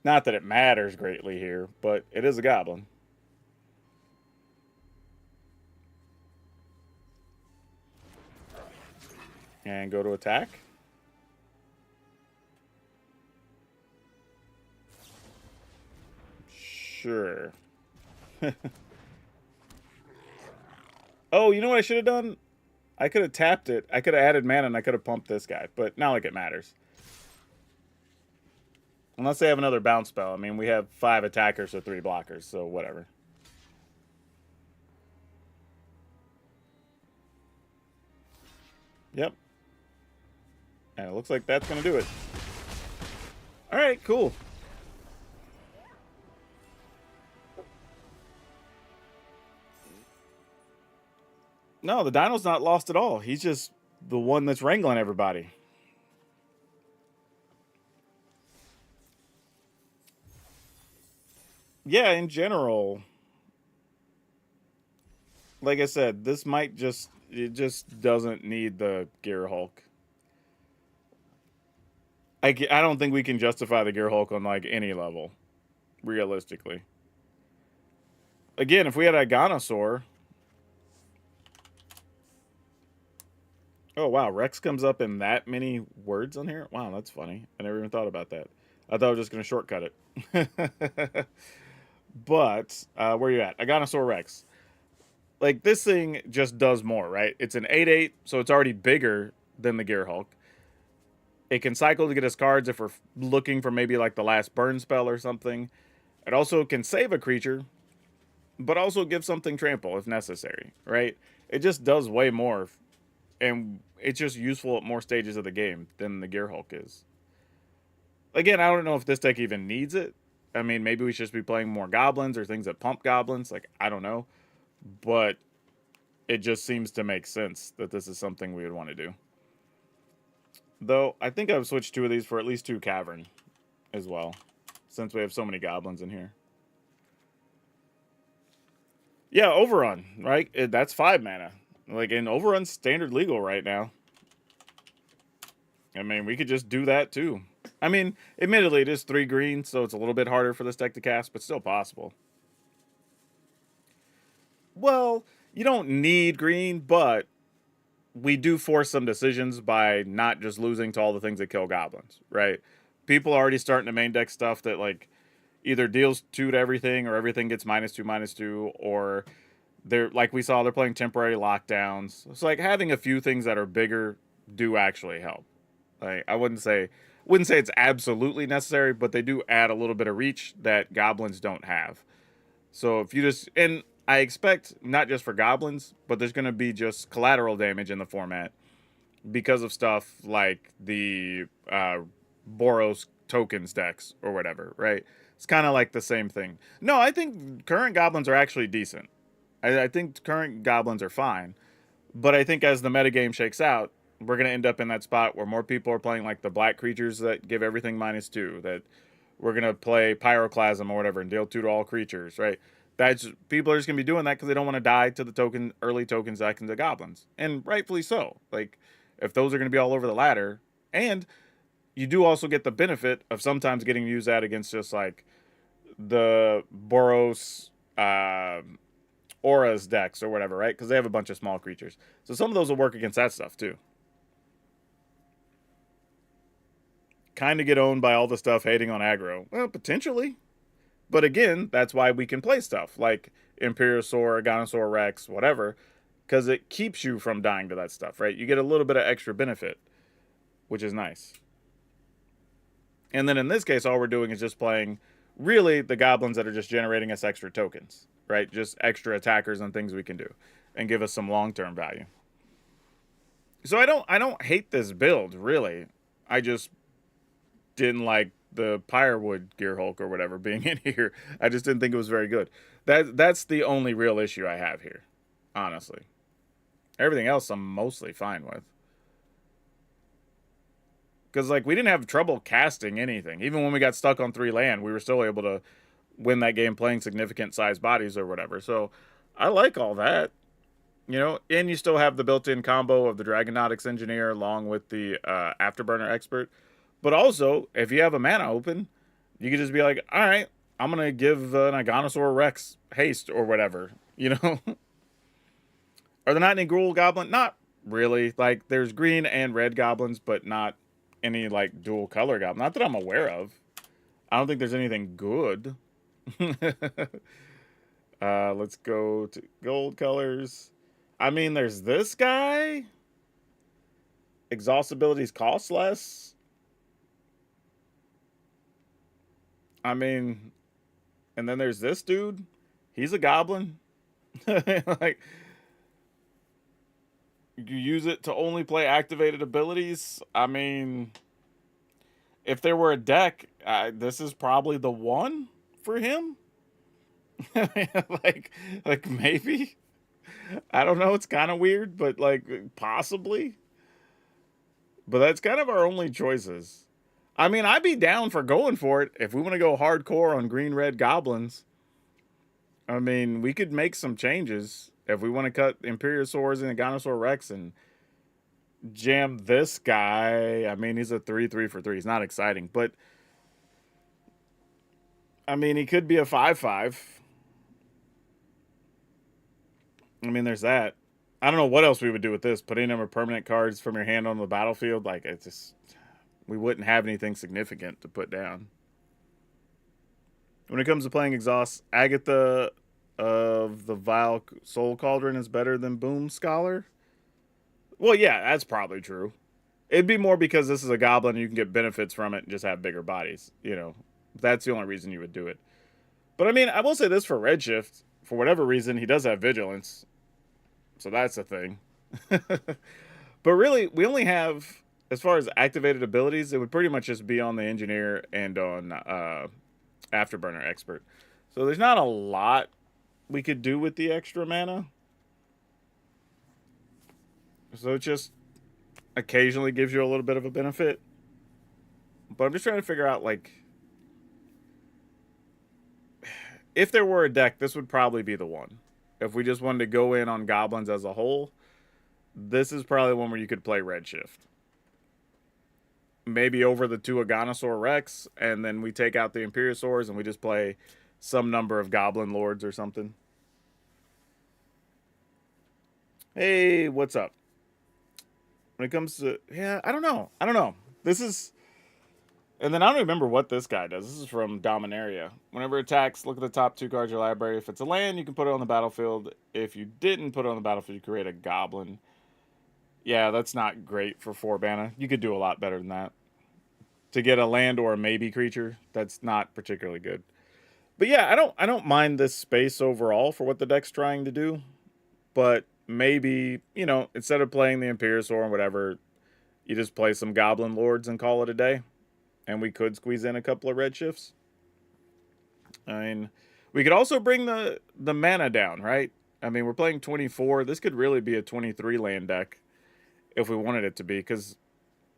Not that it matters greatly here, but it is a goblin. And go to attack. Sure. Oh, you know what I should have done? I could have tapped it. I could have added mana and I could have pumped this guy, but not like it matters. Unless they have another bounce spell. I mean, we have 5 attackers or 3 blockers, so whatever. Yep. And it looks like that's going to do it. Alright, cool. No, the Dino's not lost at all. He's just the one that's wrangling everybody. Yeah, in general, like I said, this might just, it just doesn't need the gearhulk. I don't think we can justify the gearhulk on like any level, realistically. Again, if we had a Ganosaur. Oh, wow. Rex comes up in that many words on here? Wow, that's funny. I never even thought about that. I thought I was just going to shortcut it. But, where you at? Aganosaur Rex. Like, this thing just does more, right? It's an 8/8, so it's already bigger than the Gearhulk. It can cycle to get us cards if we're looking for maybe like the last burn spell or something. It also can save a creature, but also give something trample if necessary, right? It just does way more, and it's just useful at more stages of the game than the Gearhulk is. Again, I don't know if this deck even needs it. I mean, maybe we should just be playing more goblins or things that pump goblins. Like, I don't know. But it just seems to make sense that this is something we would want to do. Though, I think I've switched 2 of these for at least 2 Cavern as well, since we have so many goblins in here. Yeah, Overrun, right? That's 5 mana. Like, in Overrun's standard legal right now. I mean, we could just do that too. I mean, admittedly, it is 3 green, so it's a little bit harder for this deck to cast, but still possible. Well, you don't need green, but we do force some decisions by not just losing to all the things that kill goblins, right? People are already starting to main deck stuff that, like, either deals 2 to everything or everything gets -2/-2, or they're, like we saw, they're playing temporary lockdowns. So, like, having a few things that are bigger do actually help. Like, I wouldn't say it's absolutely necessary, but they do add a little bit of reach that goblins don't have. So if you just, and I expect not just for goblins, but there's going to be just collateral damage in the format because of stuff like the Boros tokens decks or whatever, right? It's kind of like the same thing. No, I think current goblins are actually decent. I think current goblins are fine, but I think as the metagame shakes out, we're going to end up in that spot where more people are playing like the black creatures that give everything -2, that we're going to play Pyroclasm or whatever and deal 2 to all creatures, right? That's, people are just going to be doing that because they don't want to die to the early tokens that can the goblins. And rightfully so. Like, if those are going to be all over the ladder, and you do also get the benefit of sometimes getting used that against just like the Boros Auras decks or whatever, right? Because they have a bunch of small creatures. So some of those will work against that stuff too. Kind of get owned by all the stuff hating on aggro. Well, potentially. But again, that's why we can play stuff like Imperiosaur, Ganosaur Rex, whatever, because it keeps you from dying to that stuff, right? You get a little bit of extra benefit, which is nice. And then in this case, all we're doing is just playing really the goblins that are just generating us extra tokens, right? Just extra attackers and things we can do and give us some long-term value. So I don't hate this build, really. I just didn't like the pyrewood gearhulk or whatever being in here. I just didn't think it was very good. That's the only real issue I have here, honestly. Everything else I'm mostly fine with. Because like we didn't have trouble casting anything. Even when we got stuck on 3 land, we were still able to win that game playing significant size bodies or whatever. So I like all that. You know, and you still have the built-in combo of the Dragonautics Engineer along with the Afterburner Expert. But also, if you have a mana open, you could just be like, all right, I'm going to give an Aganosaur Rex haste or whatever, you know? Are there not any Gruul Goblin? Not really. Like, there's green and red goblins, but not any, like, dual color goblin. Not that I'm aware of. I don't think there's anything good. Let's go to gold colors. I mean, there's this guy. Exhaust abilities cost less. I mean, and then there's this dude. He's a goblin. Like, you use it to only play activated abilities. I mean, if there were a deck, this is probably the one for him. like, like maybe. I don't know. It's kind of weird, but like possibly. But that's kind of our only choices. I mean, I'd be down for going for it if we want to go hardcore on green red goblins. I mean, we could make some changes if we want to cut Imperiosaurs and Ganosaur Rex and jam this guy. I mean, he's a 3/3 for 3. He's not exciting, but I mean, he could be a 5/5. I mean, there's that. I don't know what else we would do with this. Put any number of permanent cards from your hand on the battlefield. Like, it's just, we wouldn't have anything significant to put down. When it comes to playing exhaust, Agatha of the Vile Soul Cauldron is better than Boom Scholar. Well, yeah, that's probably true. It'd be more because this is a goblin and you can get benefits from it and just have bigger bodies. You know, that's the only reason you would do it. But I mean, I will say this for Redshift. For whatever reason, he does have Vigilance. So that's a thing. But really, we only have, as far as activated abilities, it would pretty much just be on the Engineer and on Afterburner Expert. So there's not a lot we could do with the extra mana. So it just occasionally gives you a little bit of a benefit. But I'm just trying to figure out, like, if there were a deck, this would probably be the one. If we just wanted to go in on goblins as a whole, this is probably one where you could play Redshift. Maybe over the 2 Aganosaur Rex, and then we take out the Imperiosaurs and we just play some number of Goblin Lords or something. Hey, what's up? When it comes to, yeah, I don't know. This is, and then I don't remember what this guy does. This is from Dominaria. Whenever it attacks, look at the top 2 cards of your library. If it's a land, you can put it on the battlefield. If you didn't put it on the battlefield, you create a goblin. Yeah, that's not great for 4 mana. You could do a lot better than that. To get a land or a maybe creature, that's not particularly good. But yeah, I don't mind this space overall for what the deck's trying to do. But maybe, you know, instead of playing the Imperiusaur or whatever, you just play some Goblin Lords and call it a day. And we could squeeze in a couple of Redshifts. I mean, we could also bring the mana down, right? I mean, we're playing 24. This could really be a 23 land deck if we wanted it to be, because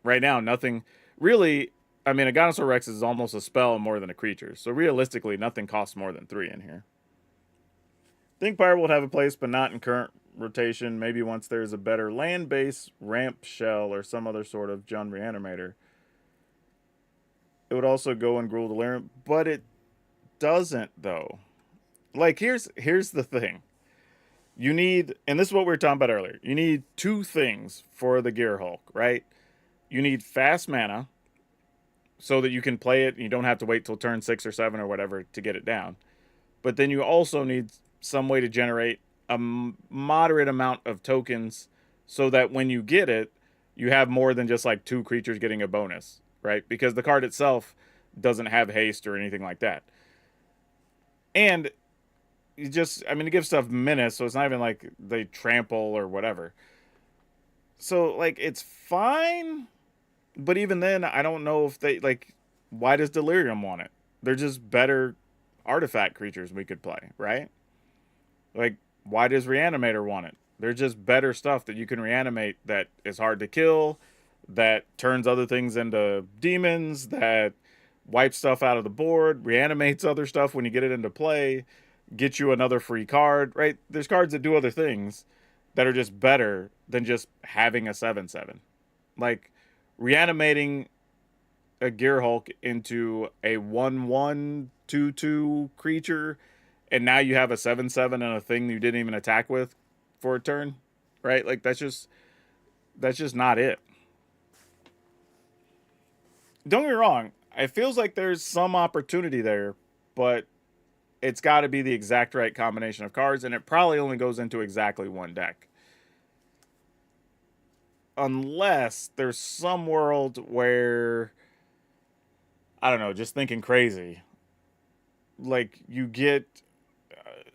right now, nothing really. I mean, a Ganosaur Rex is almost a spell more than a creature, so realistically, nothing costs more than 3 in here. I think Pyre would have a place, but not in current rotation. Maybe once there's a better land base, ramp shell, or some other sort of Jund Reanimator. It would also go in Gruul Delirium, but it doesn't, though. Like, here's the thing. You need, and this is what we were talking about earlier, you need 2 things for the Gearhulk, right? You need fast mana, so that you can play it and you don't have to wait till turn 6 or 7 or whatever to get it down. But then you also need some way to generate a moderate amount of tokens so that when you get it, you have more than just like 2 creatures getting a bonus, right? Because the card itself doesn't have haste or anything like that. And you just, I mean, it gives stuff menace, so it's not even like they trample or whatever. So like it's fine, but even then, I don't know if they like. Why does Delirium want it? They're just better artifact creatures we could play, right? Like, why does Reanimator want it? They're just better stuff that you can reanimate that is hard to kill, that turns other things into demons, that wipes stuff out of the board, reanimates other stuff when you get it into play, gets you another free card, right? There's cards that do other things that are just better than just having a 7/7. Like, reanimating a gearhulk into a 1/1 2/2 creature, and now you have a 7/7 and a thing you didn't even attack with for a turn, right? Like that's just not it. Don't get me wrong, it feels like there's some opportunity there, but it's got to be the exact right combination of cards, and it probably only goes into exactly one deck. Unless there's some world where, I don't know, just thinking crazy, like you get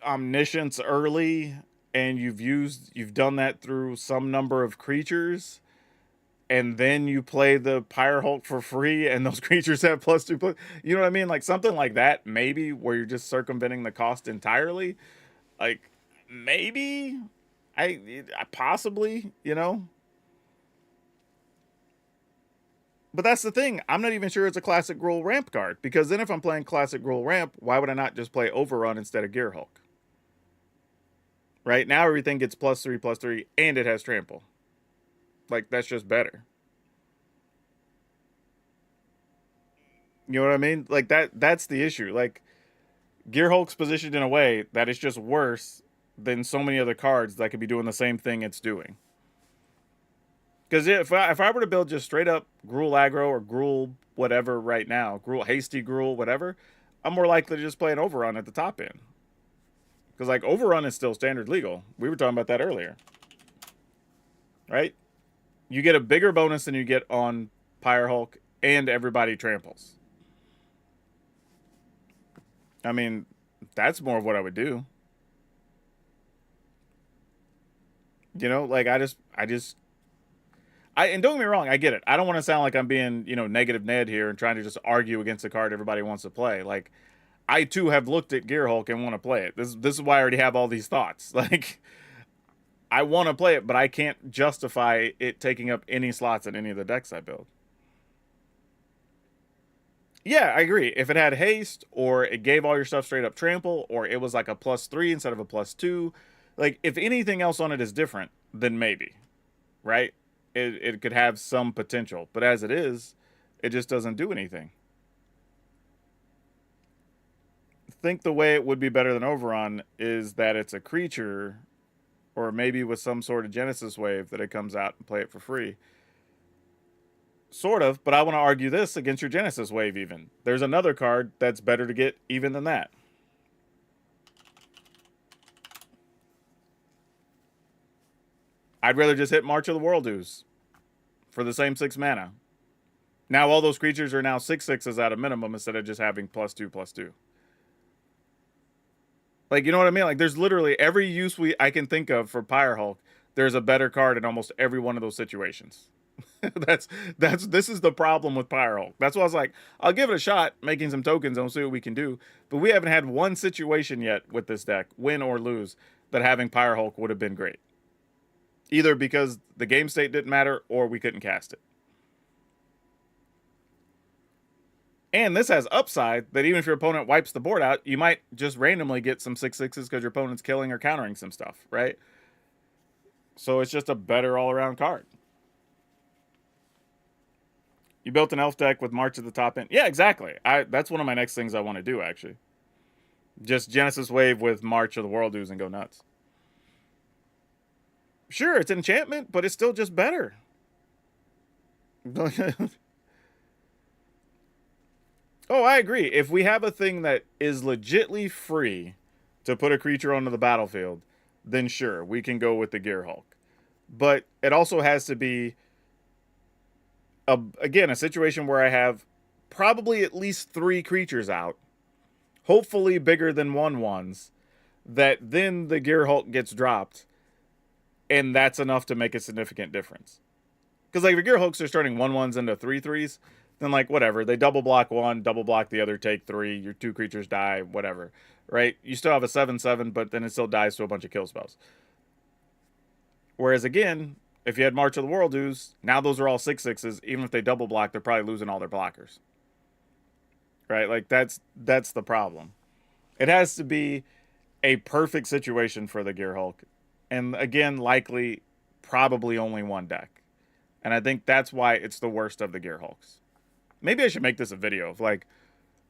omniscience early and you've done that through some number of creatures, and then you play the pyrewood for free and those creatures have +2 plus, you know what I mean, like something like that, maybe, where you're just circumventing the cost entirely. Like, maybe, I possibly, but that's the thing, I'm not even sure it's a classic Gruul ramp card, because then if I'm playing classic Gruul ramp, why would I not just play Overrun instead of Gearhulk? Right now everything gets +3/+3 and it has trample. Like, that's just better. You know what I mean? Like, that's the issue. Like, Gearhulk's positioned in a way that it's just worse than so many other cards that could be doing the same thing it's doing. Because if I were to build just straight up Gruul aggro or Gruul whatever right now, Gruul hasty Gruul whatever, I'm more likely to just play an Overrun at the top end. Because like Overrun is still standard legal. We were talking about that earlier, right? You get a bigger bonus than you get on Pyre and everybody tramples. I mean, that's more of what I would do. Like and don't get me wrong, I get it. I don't want to sound like I'm being, negative Ned here and trying to just argue against a card everybody wants to play. Like, I too have looked at Gearhulk and want to play it. This is why I already have all these thoughts. Like, I want to play it, but I can't justify it taking up any slots in any of the decks I build. Yeah, I agree. If it had haste, or it gave all your stuff straight up trample, or it was like a +3 instead of a +2, like if anything else on it is different, then maybe, right? It could have some potential, but as it is, it just doesn't do anything. Think the way it would be better than Overrun is that it's a creature, or maybe with some sort of Genesis wave that it comes out and play it for free. Sort of, but I want to argue this against your Genesis wave even. There's another card that's better to get even than that. I'd rather just hit March of the Worldoos for the same 6 mana. Now all those creatures are now 6/6s at a minimum instead of just having +2/+2. Like, you know what I mean? Like, there's literally every use I can think of for Pyrehulk. There's a better card in almost every one of those situations. This is the problem with Pyrehulk. That's why I was like, I'll give it a shot, making some tokens, and we'll see what we can do. But we haven't had one situation yet with this deck, win or lose, that having Pyrehulk would have been great. Either because the game state didn't matter, or we couldn't cast it. And this has upside that even if your opponent wipes the board out, you might just randomly get some 6/6s because your opponent's killing or countering some stuff, right? So it's just a better all-around card. You built an elf deck with March at the top end. Yeah, exactly. That's one of my next things I want to do, actually. Just Genesis Wave with March of the Worldoos and go nuts. Sure, it's enchantment, but it's still just better. Oh, I agree. If we have a thing that is legitly free to put a creature onto the battlefield, then sure, we can go with the Gearhulk. But it also has to be, again, a situation where I have probably at least 3 creatures out, hopefully bigger than 1/1s, that then the Gearhulk gets dropped. and that's enough to make a significant difference. Because like if your gearhulks are turning 1/1s into 3/3s, then like whatever, they double block one, double block the other, take three, your two creatures die, whatever, right? You still have a 7/7, but then it still dies to a bunch of kill spells. Whereas again, if you had March of the Worldoos, now those are all 6/6s. Even if they double block, they're probably losing all their blockers, right? Like that's the problem. It has to be a perfect situation for the Gearhulk, and again, likely, probably only one deck. And I think that's why it's the worst of the Gearhulks. Maybe I should make this a video of like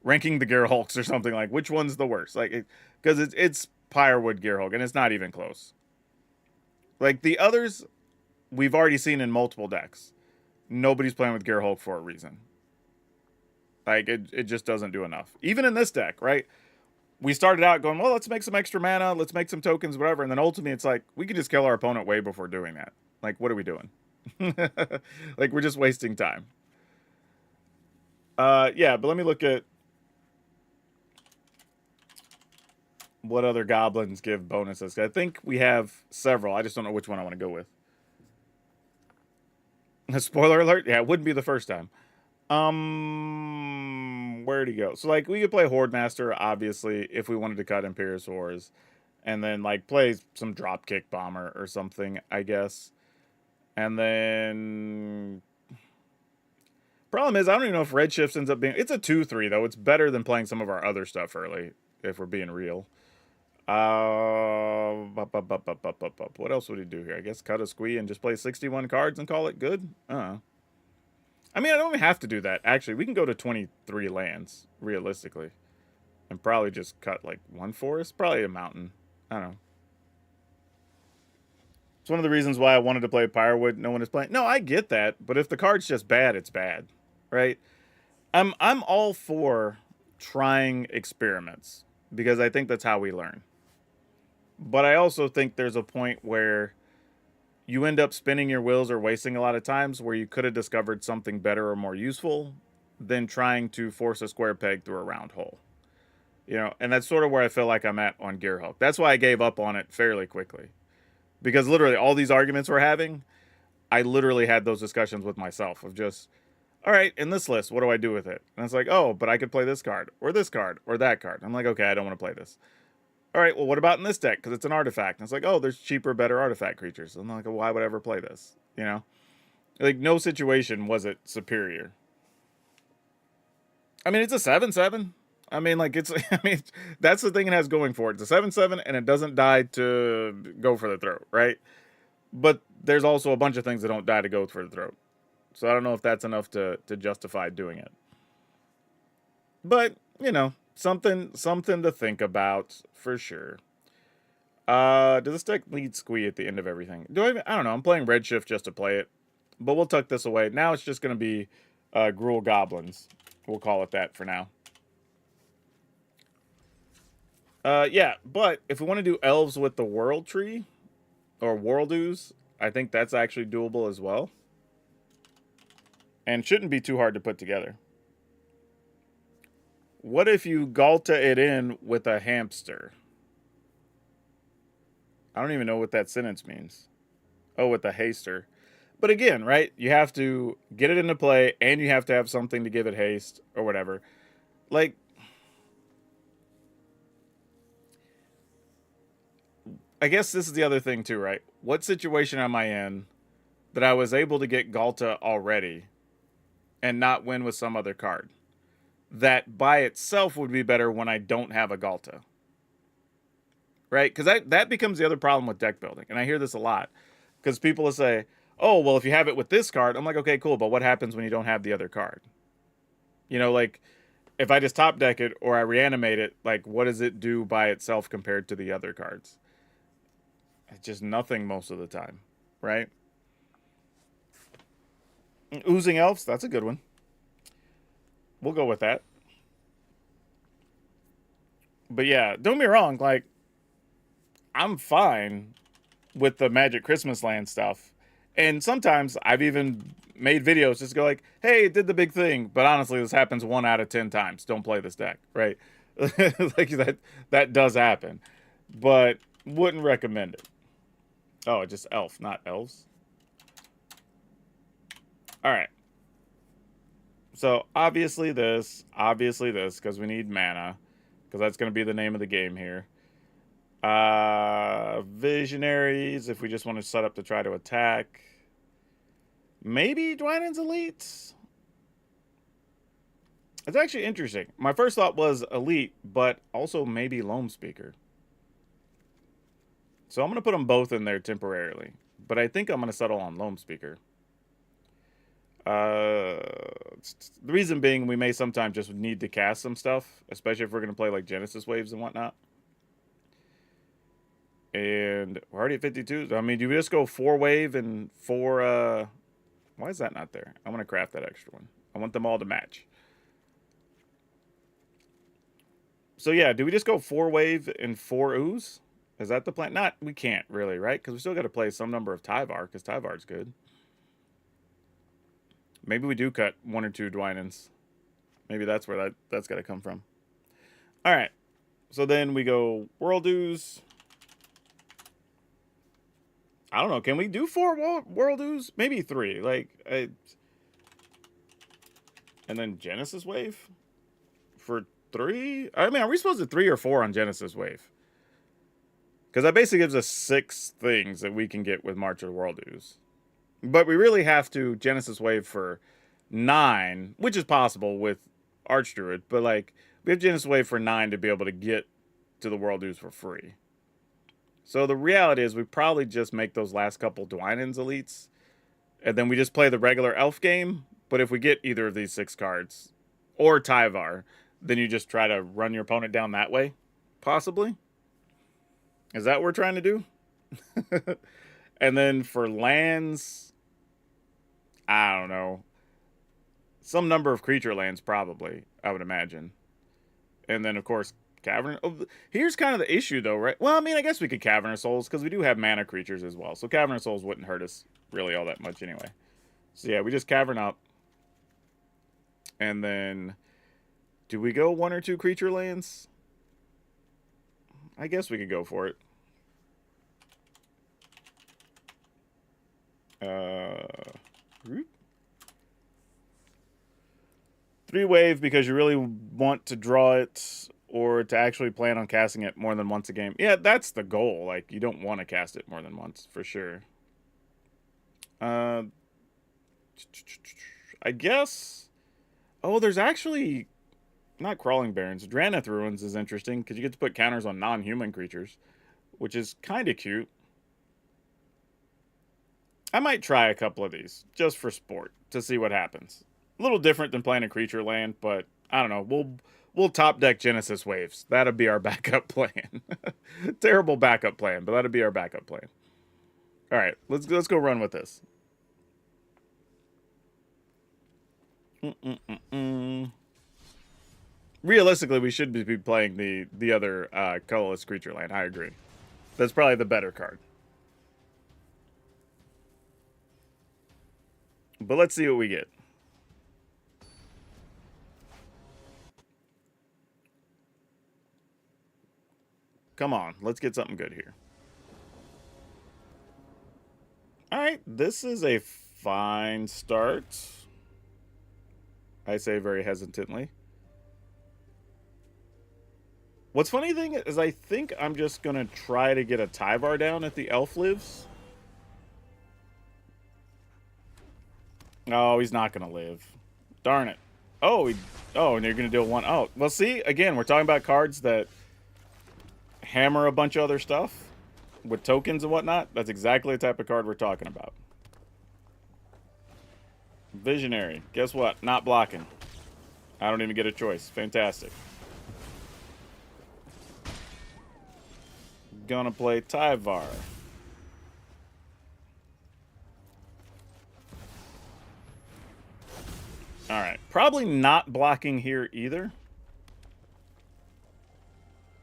ranking the Gearhulks or something, like which one's the worst. Like, because it's pyrewood Gearhulk, and it's not even close. Like the others, we've already seen in multiple decks. Nobody's playing with Gearhulk for a reason. Like it just doesn't do enough. Even in this deck, right? We started out going, well, let's make some extra mana, let's make some tokens, whatever. And then ultimately it's like, we can just kill our opponent way before doing that. Like, what are we doing? Like, we're just wasting time. Yeah, but let me look at what other goblins give bonuses. I think we have several. I just don't know which one I want to go with. Spoiler alert. Yeah, it wouldn't be the first time. Where'd he go? So, like, we could play Horde Master, obviously, if we wanted to cut Imperious Wars. And then, like, play some Dropkick Bomber or something, I guess. And then... Problem is, I don't even know if Redshift ends up being... It's a 2-3, though. It's better than playing some of our other stuff early, if we're being real. What else would he do here? I guess cut a squee and just play 61 cards and call it good? I mean, I don't even have to do that. Actually, we can go to 23 lands, realistically. And probably just cut, like, one forest. Probably a mountain. I don't know. It's one of the reasons why I wanted to play Pyrewood. No one is playing. No, I get that. But if the card's just bad, it's bad. Right? I'm all for trying experiments. Because I think that's how we learn. But I also think there's a point where you end up spinning your wheels or wasting a lot of times where you could have discovered something better or more useful than trying to force a square peg through a round hole. You know, and that's sort of where I feel like I'm at on Gearhulk. That's why I gave up on it fairly quickly. Because literally all these arguments we're having, I literally had those discussions with myself of just, all right, in this list, what do I do with it? And it's like, oh, but I could play this card or that card. I'm like, okay, I don't want to play this. All right, well, what about in this deck? Because it's an artifact. And it's like, oh, there's cheaper, better artifact creatures. I'm like, well, why would I ever play this? You know? Like, no situation was it superior. I mean, it's a 7/7. I mean, like, it's... I mean, that's the thing it has going for it. It's a 7/7, and it doesn't die to go for the throat, right? But there's also a bunch of things that don't die to go for the throat. So I don't know if that's enough to justify doing it. But, you know... Something to think about, for sure. Does this deck lead squee at the end of everything? I don't know. I'm playing Redshift just to play it. But we'll tuck this away. Now it's just going to be Gruul Goblins. We'll call it that for now. Yeah, but if we want to do Elves with the World Tree, or Worldoos, I think that's actually doable as well. And shouldn't be too hard to put together. What if you Galta it in with a hamster? I don't even know what that sentence means. Oh, with a haster. But again, right? You have to get it into play, and you have to have something to give it haste, or whatever. Like, I guess this is the other thing too, right? What situation am I in that I was able to get Galta already and not win with some other card? That by itself would be better when I don't have a Galta. Right? Because that becomes the other problem with deck building. And I hear this a lot. Because people will say, oh, well, if you have it with this card, I'm like, okay, cool, but what happens when you don't have the other card? You know, like, if I just top deck it or I reanimate it, like, what does it do by itself compared to the other cards? It's just nothing most of the time, right? Oozing Elves, that's a good one. We'll go with that. But yeah, don't get me wrong, like, I'm fine with the Magic Christmas Land stuff. And sometimes I've even made videos just to go like, hey, it did the big thing. But honestly, this happens 1 out of 10 times. Don't play this deck, right? Like that does happen. But wouldn't recommend it. Oh, just elf, not elves. All right. So obviously this, because we need mana, because that's going to be the name of the game here. Visionaries, if we just want to set up to try to attack. Maybe Dwynen's Elites? It's actually interesting. My first thought was Elite, but also maybe Loam Speaker. So I'm going to put them both in there temporarily. But I think I'm going to settle on Loam Speaker. The reason being, we may sometimes just need to cast some stuff, especially if we're going to play like Genesis Waves and whatnot. And we're already at 52. I mean, do we just go 4-wave and 4... Why is that not there? I'm going to craft that extra one. I want them all to match. So yeah, do we just go 4-wave and 4 ooze? Is that the plan? Not, we can't really, right? Because we still got to play some number of Tyvar, because Tyvar's good. Maybe we do cut 1 or 2 Dwynens. Maybe that's where that's got to come from. All right. So then we go World Ooze. I don't know. Can we do 4 World Ooze? Maybe 3. Like, and then Genesis Wave for 3. I mean, are we supposed to 3 or 4 on Genesis Wave? Because that basically gives us 6 things that we can get with March of the World Ooze. But we really have to Genesis Wave for 9, which is possible with Archdruid. But, like, we have Genesis Wave for 9 to be able to get to the World Ooze for free. So the reality is we probably just make those last couple Dwynen's Elites. And then we just play the regular Elf game. But if we get either of these 6 cards, or Tyvar, then you just try to run your opponent down that way, possibly. Is that what we're trying to do? And then for lands, I don't know. Some number of creature lands, probably, I would imagine. And then, of course, Cavern. Oh, here's kind of the issue, though, right? Well, I mean, I guess we could Cavern Souls, because we do have mana creatures as well. So Cavern Souls wouldn't hurt us really all that much anyway. So yeah, we just Cavern up. And then, do we go 1 or 2 creature lands? I guess we could go for it. 3-wave because you really want to draw it or to actually plan on casting it more than once a game. Yeah, that's the goal. Like, you don't want to cast it more than once, for sure. I guess... Oh, there's actually... Not Crawling Barrens. Drannith Ruins is interesting because you get to put counters on non-human creatures, which is kind of cute. I might try a couple of these, just for sport, to see what happens. A little different than playing a creature land, but I don't know. We'll top deck Genesis Waves. That'll be our backup plan. Terrible backup plan, but that'll be our backup plan. All right, let's go run with this. Realistically, we should be playing the other colorless creature land. I agree. That's probably the better card. But let's see what we get. Come on, let's get something good here. All right, this is a fine start. I say very hesitantly. What's funny thing is I think I'm just going to try to get a Tyvar down if the elf lives. Oh, he's not going to live. Darn it. Oh, and you're going to do a 1. Oh, well, see, again, we're talking about cards that hammer a bunch of other stuff with tokens and whatnot. That's exactly the type of card we're talking about. Visionary. Guess what? Not blocking. I don't even get a choice. Fantastic. Gonna play Tyvar. Alright. Probably not blocking here either.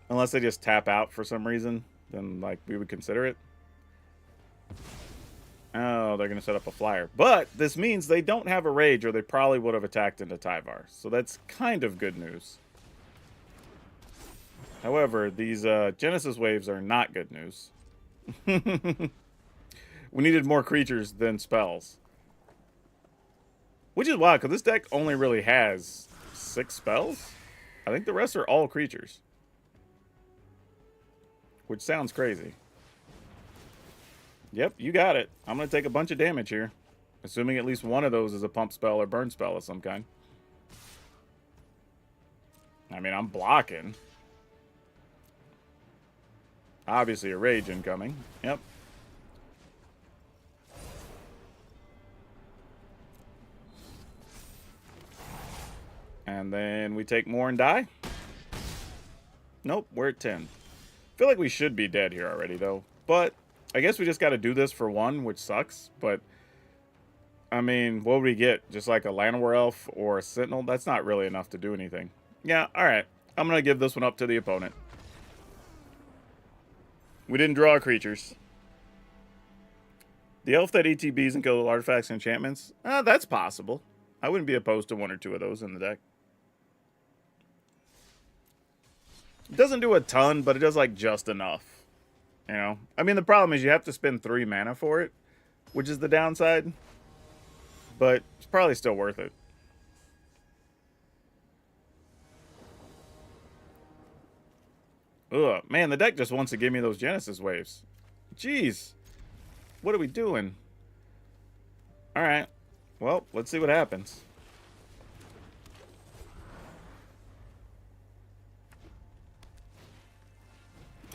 Unless they just tap out for some reason. Then, like, we would consider it. Oh, they're going to set up a flyer. But this means they don't have a rage, or they probably would have attacked into Tyvar. So that's kind of good news. However, these Genesis Waves are not good news. We needed more creatures than spells. Which is wild, because this deck only really has 6 spells. I think the rest are all creatures. Which sounds crazy. Yep, you got it. I'm going to take a bunch of damage here. Assuming at least one of those is a pump spell or burn spell of some kind. I mean, I'm blocking. Obviously a rage incoming. Yep. And then we take more and die. Nope, we're at 10. Feel like we should be dead here already, though. But I guess we just got to do this for one, which sucks. But, I mean, what would we get? Just like a Llanowar Elf or a Sentinel? That's not really enough to do anything. Yeah, alright. I'm going to give this one up to the opponent. We didn't draw creatures. The elf that ETBs and kills artifacts and enchantments? That's possible. I wouldn't be opposed to one or two of those in the deck. It doesn't do a ton, but it does like just enough. You know? I mean, the problem is you have to spend 3 mana for it, which is the downside. But it's probably still worth it. Ugh, man, the deck just wants to give me those Genesis waves. Jeez. What are we doing? Alright. Well, let's see what happens.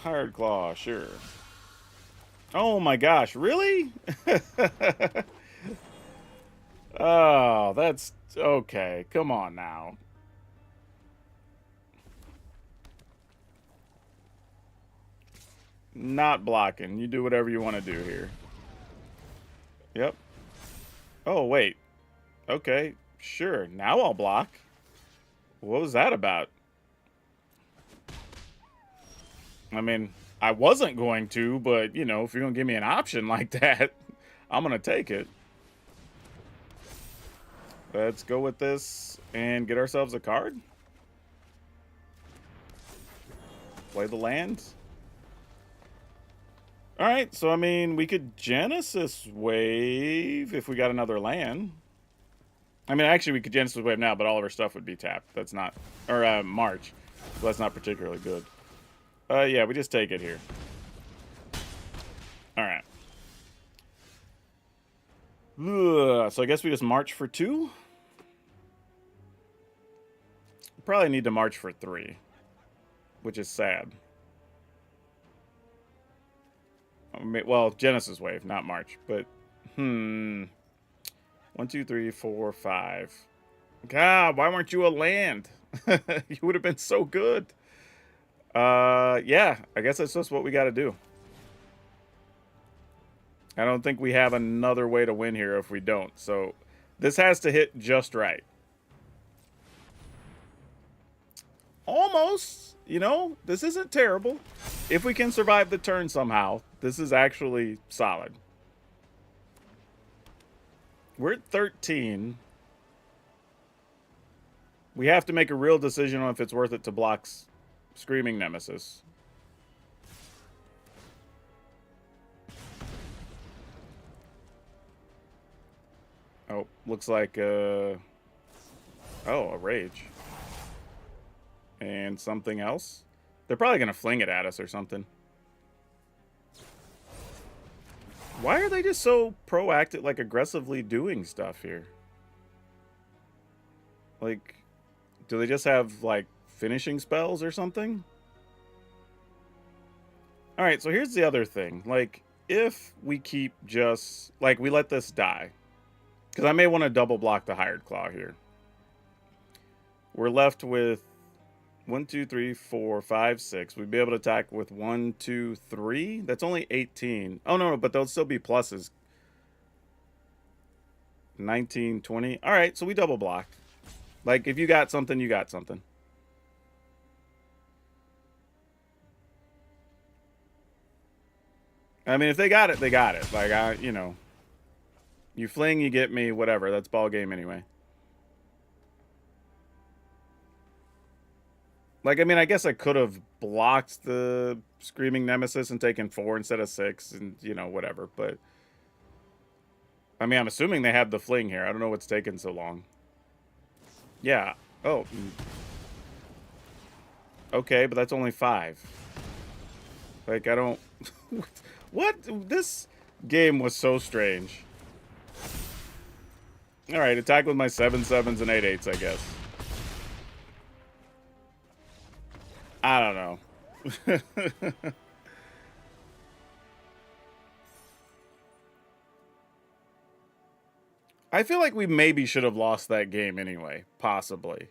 Hired Claw, sure. Oh my gosh, really? Oh, that's... okay, come on now. Not blocking. You do whatever you want to do here. Yep. Oh, wait. Okay, sure. Now I'll block. What was that about? I mean, I wasn't going to, but, you know, if you're going to give me an option like that, I'm going to take it. Let's go with this and get ourselves a card. Play the land. Alright, so I mean, we could Genesis Wave if we got another land. I mean, actually, we could Genesis Wave now, but all of our stuff would be tapped. That's not... or, March. So that's not particularly good. Yeah, we just take it here. Alright. So I guess we just march for 2? Probably need to march for 3. Which is sad. Well, Genesis Wave, not March. But, 1, 2, 3, 4, 5. God, why weren't you a land? You would have been so good. Yeah, I guess that's just what we got to do. I don't think we have another way to win here if we don't. So, this has to hit just right. Almost. You know, this isn't terrible. If we can survive the turn somehow, this is actually solid. We're at 13. We have to make a real decision on if it's worth it to block Screaming Nemesis. Oh, looks like, oh, a Rage. And something else. They're probably going to fling it at us or something. Why are they just so proactive, like aggressively doing stuff here? Like, do they just have, like, finishing spells or something? Alright, so here's the other thing. Like, if we keep just... like, we let this die. Because I may want to double block the Hired Claw here. We're left with 1, 2, 3, 4, 5, 6. We'd be able to attack with 1, 2, 3. That's only 18. Oh, no, but they'll still be pluses. 19, 20. All right, so we double block. Like, if you got something, you got something. I mean, if they got it, they got it. Like, you know. You fling, you get me, whatever. That's ball game anyway. Like, I mean, I guess I could have blocked the Screaming Nemesis and taken 4 instead of 6 and, you know, whatever. But I mean, I'm assuming they have the fling here. I don't know what's taking so long. Yeah. Oh. Okay, but that's only 5. Like, I don't... What? This game was so strange. Alright, attack with my 7/7s and 8/8s, I guess. I don't know. I feel like we maybe should have lost that game anyway, possibly.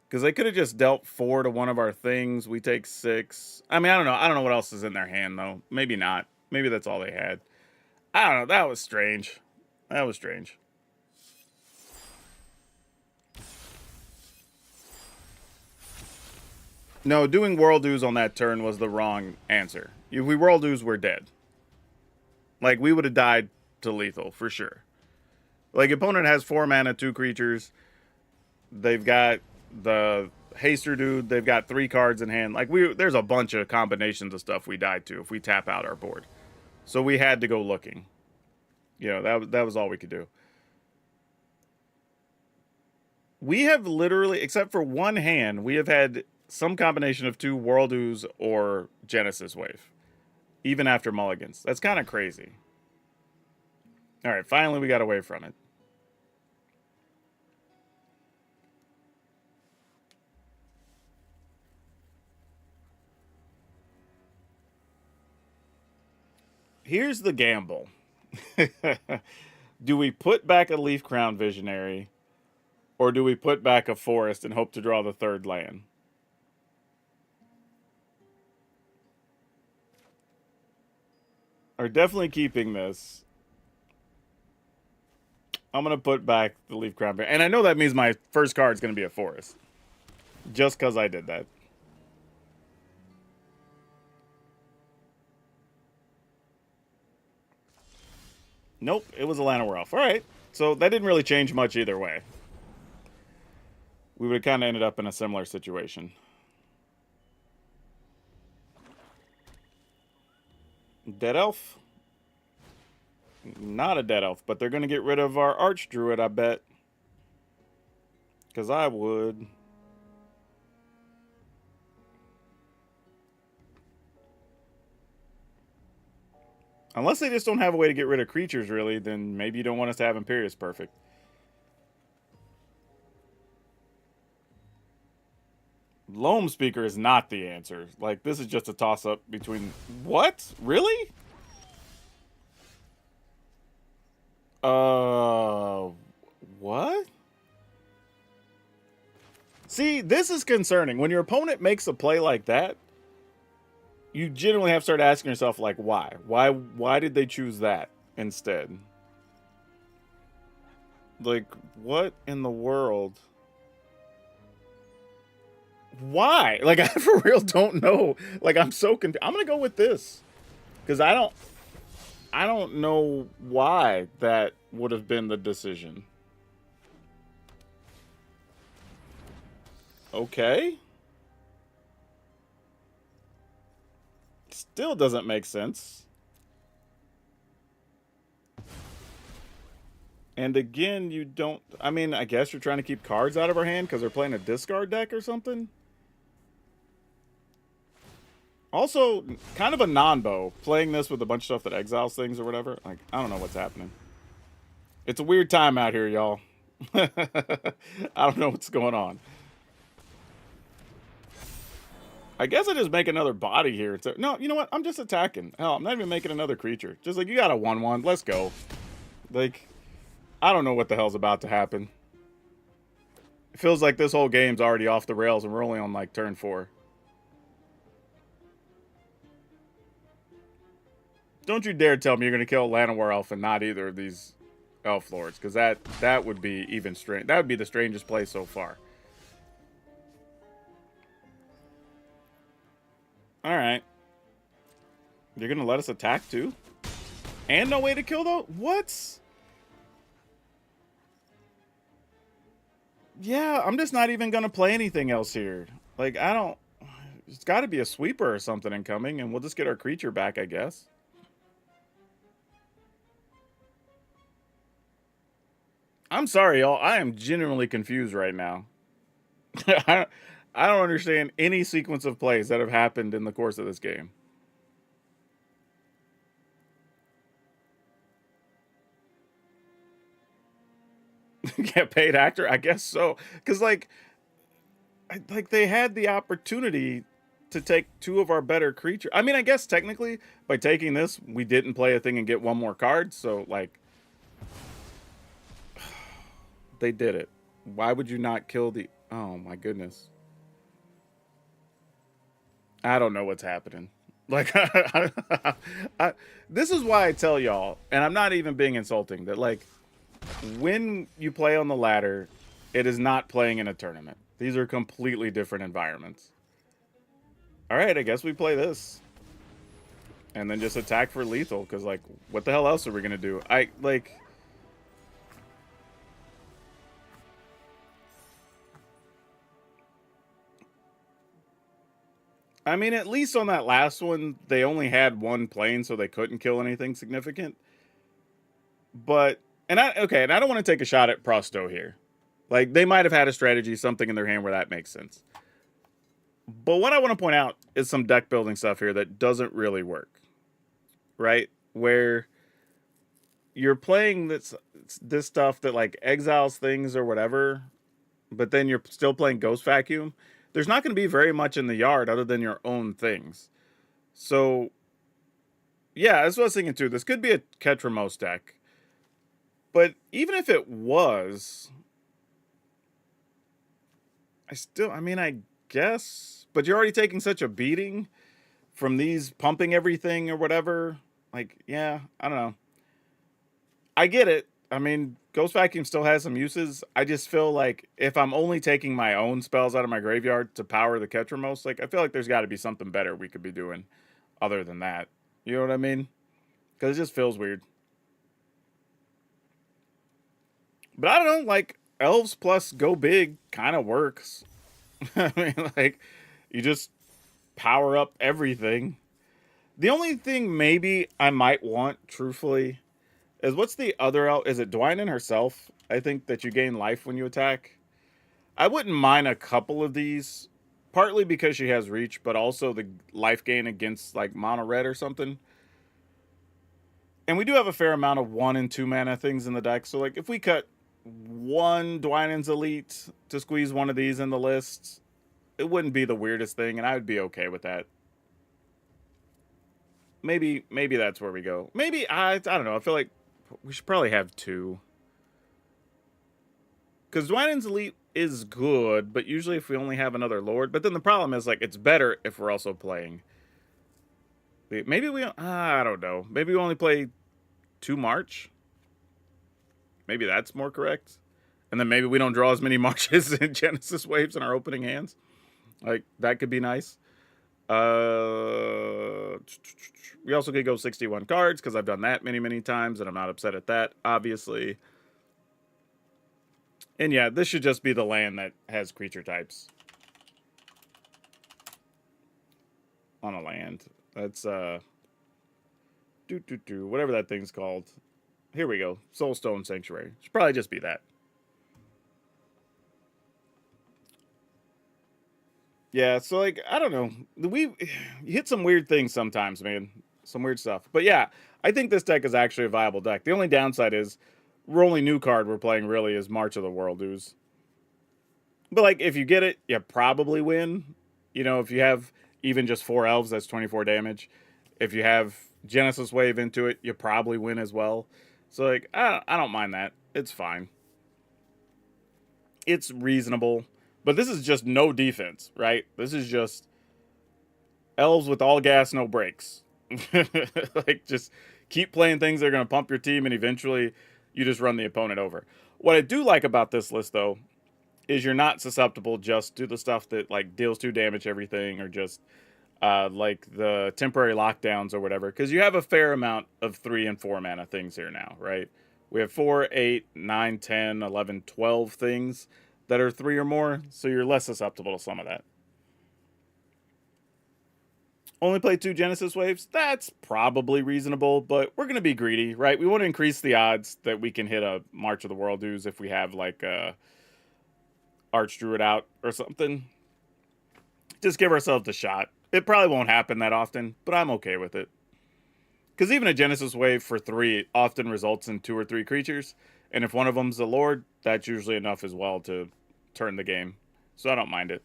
Because they could have just dealt 4 to one of our things. We take 6. I mean, I don't know. I don't know what else is in their hand, though. Maybe not. Maybe that's all they had. I don't know. That was strange. That was strange. No, doing World Ooze on that turn was the wrong answer. If we World Ooze, we're dead. Like, we would have died to lethal, for sure. Like, opponent has 4 mana, 2 creatures. They've got the Haster dude. They've got 3 cards in hand. Like, there's a bunch of combinations of stuff we died to if we tap out our board. So we had to go looking. You know, that was all we could do. We have literally, except for one hand, we have had some combination of 2 World Ooze or Genesis Wave. Even after mulligans. That's kind of crazy. Alright, finally we got away from it. Here's the gamble. Do we put back a Leaf Crown Visionary, or do we put back a Forest and hope to draw the 3rd land? Are definitely keeping this. I'm going to put back the Leaf Crown. And I know that means my first card is going to be a Forest. Just because I did that. Nope, it was a Llanowar Elf. Alright, so that didn't really change much either way. We would have kind of ended up in a similar situation. Dead Elf? Not a Dead Elf, but they're going to get rid of our Archdruid, I bet. Because I would. Unless they just don't have a way to get rid of creatures, really, then maybe you don't want us to have Imperious Perfect. Loam Speaker is not the answer. Like, this is just a toss-up between... What? Really? What? See, this is concerning. When your opponent makes a play like that, you generally have to start asking yourself, like, why? Why did they choose that instead? Like, what in the world? Why? Like, I for real don't know. Like, I'm so confused. I'm gonna go with this. Because I don't know why that would have been the decision. Okay. Still doesn't make sense. And again, you don't... I mean, I guess you're trying to keep cards out of our hand because they're playing a discard deck or something? Also, kind of a non-bow. Playing this with a bunch of stuff that exiles things or whatever. Like, I don't know what's happening. It's a weird time out here, y'all. I don't know what's going on. I guess I just make another body here. No, you know what? I'm just attacking. Hell, I'm not even making another creature. Just like, you got a 1/1. Let's go. Like, I don't know what the hell's about to happen. It feels like this whole game's already off the rails and we're only on, like, turn 4. Don't you dare tell me you're going to kill Llanowar Elf and not either of these Elf Lords. Because that would be even strange. That would be the strangest play so far. Alright. You're going to let us attack too? And no way to kill though? What? Yeah, I'm just not even going to play anything else here. Like, I don't... It's got to be a sweeper or something incoming, and we'll just get our creature back, I guess. I'm sorry, y'all. I am genuinely confused right now. I, I don't understand any sequence of plays that have happened in the course of this game. Get paid actor? I guess so. Because, like they had the opportunity to take two of our better creatures. I mean, I guess technically, by taking this, we didn't play a thing and get one more card. So, like, they did it. Why would you not kill the. Oh, my goodness. I don't know what's happening. Like, this is why I tell y'all, and I'm not even being insulting, that, like, when you play on the ladder, it is not playing in a tournament. These are completely different environments. All right, I guess we play this. And then just attack for lethal, because, like, what the hell else are we going to do? I mean, at least on that last one, they only had one plane, so they couldn't kill anything significant. But, and I don't want to take a shot at Prosto here. Like, they might have had a strategy, something in their hand where that makes sense. But what I want to point out is some deck building stuff here that doesn't really work. Right? Where you're playing this stuff that, like, exiles things or whatever, but then you're still playing Ghost Vacuum. There's not going to be very much in the yard other than your own things. So, yeah, that's what I was thinking too. This could be a Ketramos deck. But even if it was, I mean, I guess. But you're already taking such a beating from these pumping everything or whatever. Like, yeah, I don't know. I get it. I mean, Ghost Vacuum still has some uses. I just feel like if I'm only taking my own spells out of my graveyard to power the Ketramos, like, I feel like there's got to be something better we could be doing other than that. You know what I mean? Because it just feels weird. But I don't know, like, elves plus go big kind of works. I mean, like, you just power up everything. The only thing maybe I might want, truthfully, is what's the other elf? Is it Dwynen herself? I think that you gain life when you attack. I wouldn't mind a couple of these, partly because she has reach, but also the life gain against, like, mono red or something. And we do have a fair amount of 1 and 2 mana things in the deck. So, like, if we cut one Dwynen's Elite to squeeze one of these in the list, it wouldn't be the weirdest thing, and I would be okay with that. Maybe that's where we go. Maybe, I don't know. I feel like we should probably have 2. Because Dwynen's Elite is good, but usually if we only have another Lord. But then the problem is, like, it's better if we're also playing. Maybe I don't know. Maybe we only play 2 March? Maybe that's more correct. And then maybe we don't draw as many marches and Genesis waves in our opening hands. Like, that could be nice. We also could go 61 cards, because I've done that many times, and I'm not upset at that, obviously. And yeah, this should just be the land that has creature types. On a land. That's, whatever that thing's called. Here we go. Soulstone Sanctuary. Should probably just be that. Yeah, so, like, I don't know. We hit some weird things sometimes, man. Some weird stuff. But yeah, I think this deck is actually a viable deck. The only downside is our only new card we're playing really is March of the World Ooze. But, like, if you get it, you probably win. You know, if you have even just 4 elves, that's 24 damage. If you have Genesis Wave into it, you probably win as well. So, like, I don't mind that. It's fine. It's reasonable. But this is just no defense, right? This is just elves with all gas, no brakes. Like, just keep playing things that are going to pump your team, and eventually you just run the opponent over. What I do like about this list, though, is you're not susceptible just to the stuff that, like, deals 2 damage everything, or just like the temporary lockdowns or whatever, because you have a fair amount of 3 and 4 mana things here now, right? We have 4, 8, 9, 10, 11, 12 things that are 3 or more, so you're less susceptible to some of that. Only play 2 Genesis waves? That's probably reasonable, but we're going to be greedy, right? We want to increase the odds that we can hit a March of the World Ooze if we have like a Archdruid out or something. Just give ourselves a shot. It probably won't happen that often, but I'm okay with it. Because even a Genesis wave for 3 often results in 2 or 3 creatures, and if one of them's a Lord, that's usually enough as well to turn the game. So I don't mind it.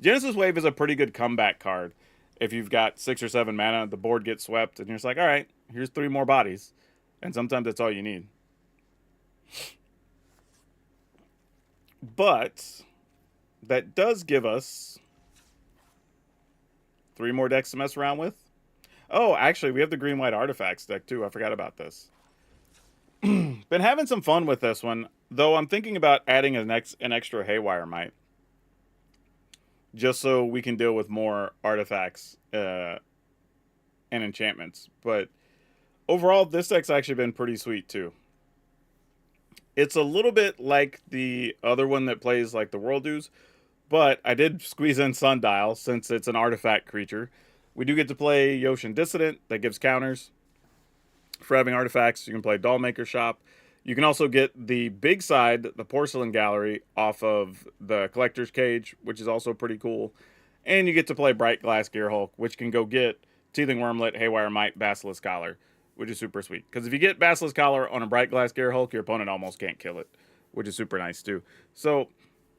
Genesis Wave is a pretty good comeback card. If you've got 6 or 7 mana, the board gets swept, and you're just like, all right, here's 3 more bodies. And sometimes that's all you need. But that does give us 3 more decks to mess around with. Oh, actually, we have the green-white artifacts deck, too. I forgot about this. Been having some fun with this one, though I'm thinking about adding an extra Haywire Might. Just so we can deal with more artifacts and enchantments. But overall, this deck's actually been pretty sweet, too. It's a little bit like the other one that plays like the World Ooze, but I did squeeze in Sundial since it's an artifact creature. We do get to play Yoshin Dissident that gives counters for having artifacts. You can play Dollmaker Shop. You can also get the big side, the Porcelain Gallery, off of the Collector's Cage, which is also pretty cool. And you get to play Bright Glass Gearhulk, which can go get Teething Wormlet, Haywire Might, Basilisk Collar, which is super sweet. Because if you get Basilisk Collar on a Bright Glass Gearhulk, your opponent almost can't kill it, which is super nice too. So,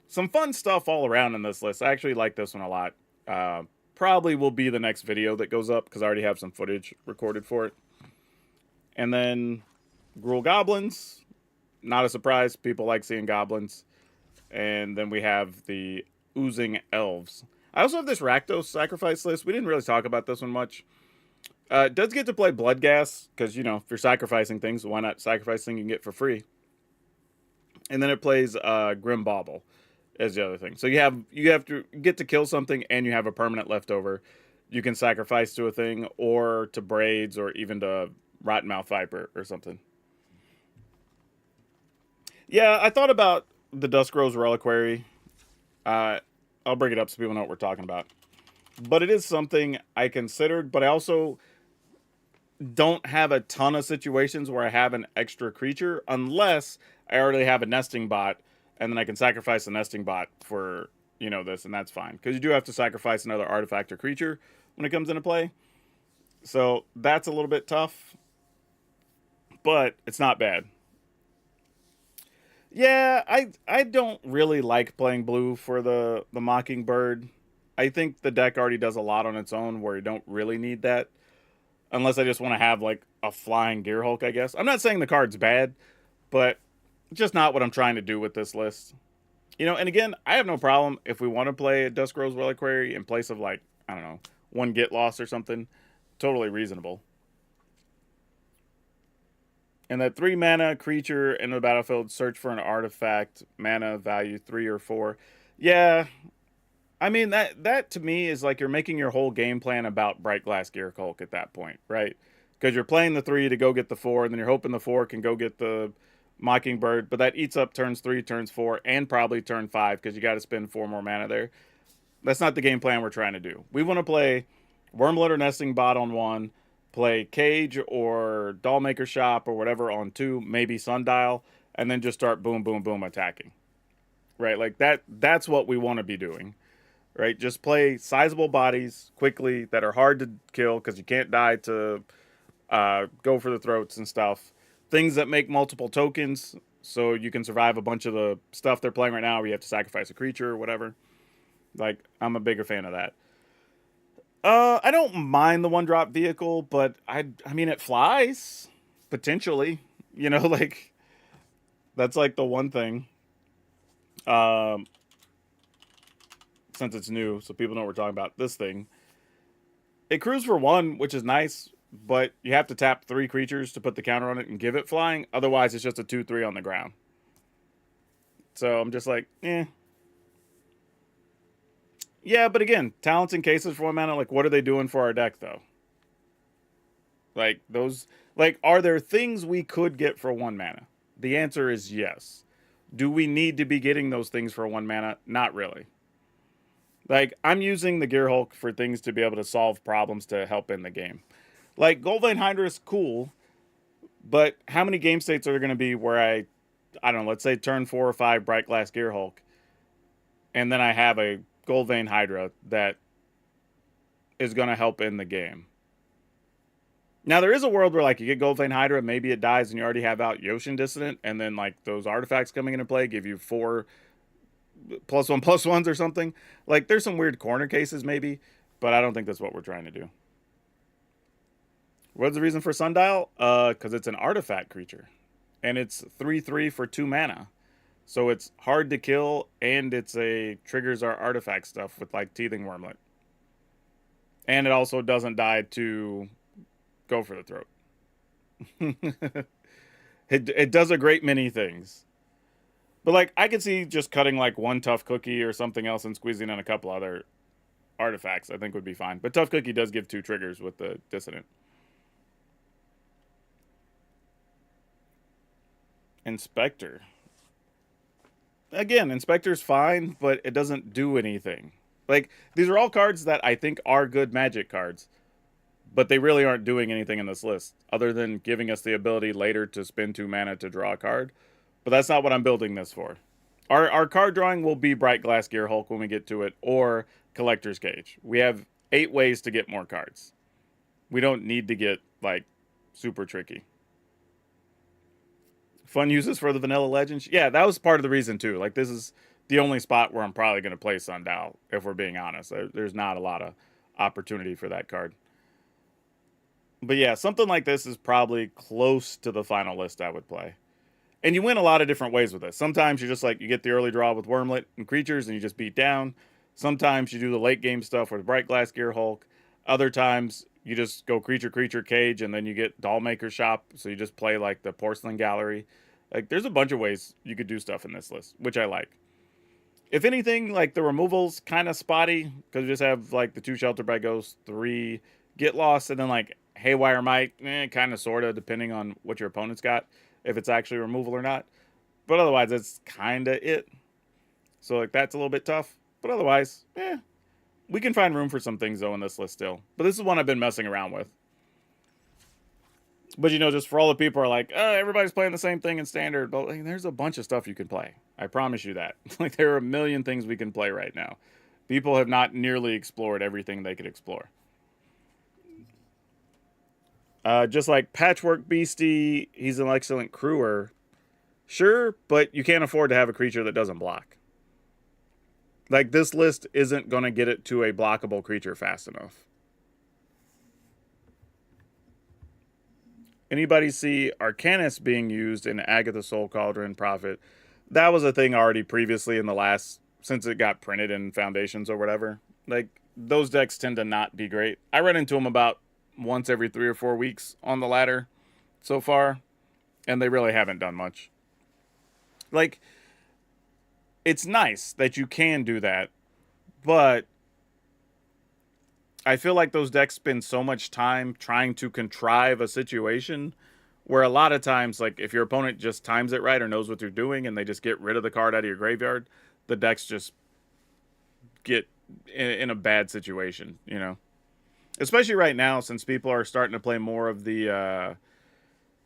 some fun stuff all around in this list. I actually like this one a lot. Probably will be the next video that goes up, because I already have some footage recorded for it. And then Gruul Goblins, not a surprise. People like seeing goblins. And then we have the Oozing Elves. I also have this Rakdos sacrifice list. We didn't really talk about this one much. It does get to play Bloodghast, because, you know, if you're sacrificing things, why not sacrifice things you can get for free? And then it plays Grim Bauble as the other thing. So you have to get to kill something, and you have a permanent left over. You can sacrifice to a thing, or to Braids, or even to Rottenmouth Viper or something. Yeah, I thought about the Dusk Rose Reliquary. I'll bring it up so people know what we're talking about. But it is something I considered, but I also don't have a ton of situations where I have an extra creature unless I already have a nesting bot, and then I can sacrifice a nesting bot for, you know, this, and that's fine. Because you do have to sacrifice another artifact or creature when it comes into play. So that's a little bit tough, but it's not bad. Yeah, I don't really like playing blue for the Mockingbird. I think the deck already does a lot on its own where you don't really need that. Unless I just want to have like a flying Gearhulk, I guess. I'm not saying the card's bad, but just not what I'm trying to do with this list. You know, and again, I have no problem if we want to play a Dusk Rose Reliquary in place of, like, I don't know, 1 Get Lost or something. Totally reasonable. And that 3 mana creature in the battlefield, search for an artifact, mana value 3 or 4. Yeah, I mean, that to me is like you're making your whole game plan about Bright Glass Gearhulk at that point, right? Because you're playing the 3 to go get the 4, and then you're hoping the 4 can go get the Mockingbird, but that eats up turns 3, turns 4, and probably turn 5, because you got to spend 4 more mana there. That's not the game plan we're trying to do. We want to play Wormlet or Nesting Bot on 1, play Cage or Dollmaker Shop or whatever on 2, maybe Sundial, and then just start boom, boom, boom attacking. Right? Like that's what we want to be doing. Right? Just play sizable bodies quickly that are hard to kill because you can't die to go for the throats and stuff. Things that make multiple tokens so you can survive a bunch of the stuff they're playing right now where you have to sacrifice a creature or whatever. Like, I'm a bigger fan of that. I don't mind the 1-drop vehicle, but I mean, it flies potentially. You know, like, that's like the one thing. Since it's new, so people know what we're talking about. This thing, it crews for 1, which is nice, but you have to tap 3 creatures to put the counter on it and give it flying. Otherwise, it's just a 2/3 on the ground. So I'm just like, eh. Yeah, but again, talents and cases for 1 mana, like, what are they doing for our deck, though? Like, those, like, are there things we could get for 1 mana? The answer is yes. Do we need to be getting those things for 1 mana? Not really. Like, I'm using the gearhulk for things to be able to solve problems to help in the game. Like, Goldvein Hydra is cool, but how many game states are there going to be where I don't know, let's say turn 4 or 5 Bright Glass Gearhulk, and then I have a Goldvein Hydra that is going to help in the game. Now, there is a world where, like, you get Goldvein Hydra, maybe it dies, and you already have out Yoshin Dissident, and then, like, those artifacts coming into play give you 4 +1/+1s or something. Like, there's some weird corner cases, maybe, but I don't think that's what we're trying to do. What's the reason for Sundial? Because it's an artifact creature, and it's 3/3 for 2 mana. So it's hard to kill, and it's a triggers our artifact stuff with like Teething Wormlet. And it also doesn't die to go for the throat. it does a great many things. But like I could see just cutting like one Tough Cookie or something else and squeezing in a couple other artifacts, I think would be fine. But Tough Cookie does give 2 triggers with the Dissonant. Inspector. Again, Inspector's fine, but it doesn't do anything. Like, these are all cards that I think are good Magic cards, but they really aren't doing anything in this list, other than giving us the ability later to spend 2 mana to draw a card. But that's not what I'm building this for. Our card drawing will be Bright Glass Gearhulk when we get to it, or Collector's Cage. We have 8 ways to get more cards. We don't need to get, like, super tricky. Fun uses for the Vanilla Legends. Yeah, that was part of the reason too. Like, this is the only spot where I'm probably going to play Sundial, if we're being honest. There's not a lot of opportunity for that card. But yeah, something like this is probably close to the final list I would play. And you win a lot of different ways with this. Sometimes you just like you get the early draw with Wormlet and creatures and you just beat down. Sometimes you do the late game stuff with Bright Glass Gearhulk. Other times you just go creature cage and then you get Dollmaker Shop, so you just play like the Porcelain Gallery. Like, there's a bunch of ways you could do stuff in this list, which I like. If anything, like, the removal's kind of spotty, because you just have, like, the 2 Shelter by Ghost, 3 Get Lost, and then, like, Haywire Might, kind of, sort of, depending on what your opponent's got, if it's actually removal or not. But otherwise, that's kind of it. So, like, that's a little bit tough. But otherwise, we can find room for some things, though, in this list still. But this is one I've been messing around with. But, you know, just for all the people who are like, oh, everybody's playing the same thing in Standard. But like, there's a bunch of stuff you can play. I promise you that. Like, there are a million things we can play right now. People have not nearly explored everything they could explore. Just like Patchwork Beastie, he's an excellent crewer. Sure, but you can't afford to have a creature that doesn't block. Like, this list isn't going to get it to a blockable creature fast enough. Anybody see Arcanist being used in Agatha Soul Cauldron Prophet? That was a thing already previously in the last, since it got printed in Foundations or whatever. Like, those decks tend to not be great. I run into them about once every 3 or 4 weeks on the ladder so far, and they really haven't done much. Like, it's nice that you can do that, but I feel like those decks spend so much time trying to contrive a situation where a lot of times, like, if your opponent just times it right or knows what they're doing and they just get rid of the card out of your graveyard, the decks just get in a bad situation, you know? Especially right now, since people are starting to play more of the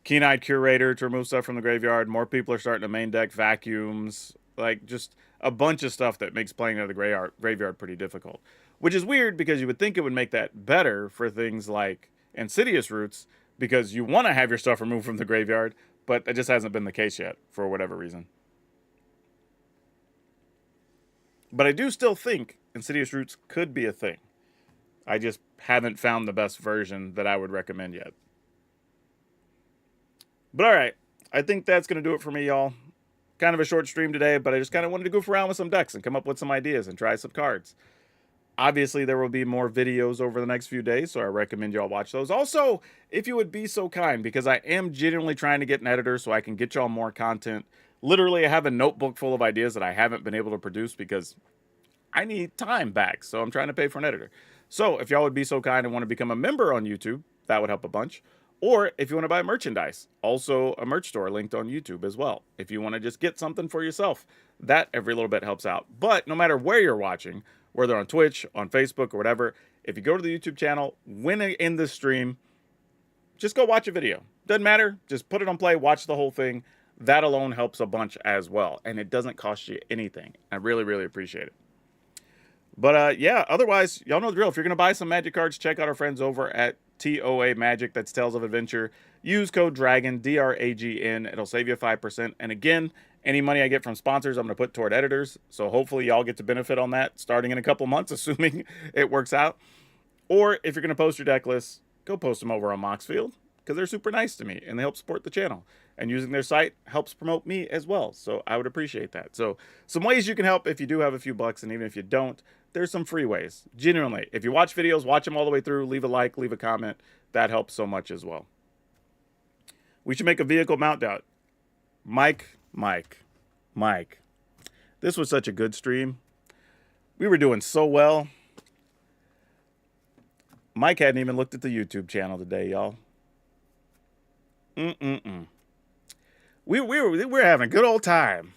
Keen-Eyed Curator to remove stuff from the graveyard. More people are starting to main deck Vacuums. Like, just a bunch of stuff that makes playing out of the graveyard pretty difficult. Which is weird, because you would think it would make that better for things like Insidious Roots, because you want to have your stuff removed from the graveyard, but that just hasn't been the case yet, for whatever reason. But I do still think Insidious Roots could be a thing. I just haven't found the best version that I would recommend yet. But alright, I think that's going to do it for me, y'all. Kind of a short stream today, but I just kind of wanted to goof around with some decks and come up with some ideas and try some cards. Obviously, there will be more videos over the next few days, so I recommend y'all watch those. Also, if you would be so kind, because I am genuinely trying to get an editor so I can get y'all more content. Literally, I have a notebook full of ideas that I haven't been able to produce because I need time back, so I'm trying to pay for an editor. So, if y'all would be so kind and want to become a member on YouTube, that would help a bunch. Or if you want to buy merchandise, also a merch store linked on YouTube as well. If you want to just get something for yourself, that every little bit helps out. But no matter where you're watching, whether on Twitch, on Facebook, or whatever. If you go to the YouTube channel, when in this stream, just go watch a video. Doesn't matter. Just put it on play, watch the whole thing. That alone helps a bunch as well. And it doesn't cost you anything. I really, really appreciate it. But yeah, otherwise, y'all know the drill. If you're going to buy some Magic cards, check out our friends over at TOA Magic. That's Tales of Adventure. Use code DRAGON, DRAGN. It'll save you 5%. And again, any money I get from sponsors, I'm going to put toward editors. So hopefully y'all get to benefit on that starting in a couple months, assuming it works out. Or if you're going to post your deck lists, go post them over on Moxfield, because they're super nice to me and they help support the channel. And using their site helps promote me as well. So I would appreciate that. So some ways you can help if you do have a few bucks, and even if you don't, there's some free ways. Genuinely, if you watch videos, watch them all the way through, leave a like, leave a comment. That helps so much as well. We should make a vehicle mount out. Mike. This was such a good stream. We were doing so well. Mike hadn't even looked at the YouTube channel today, y'all. We were having a good old time.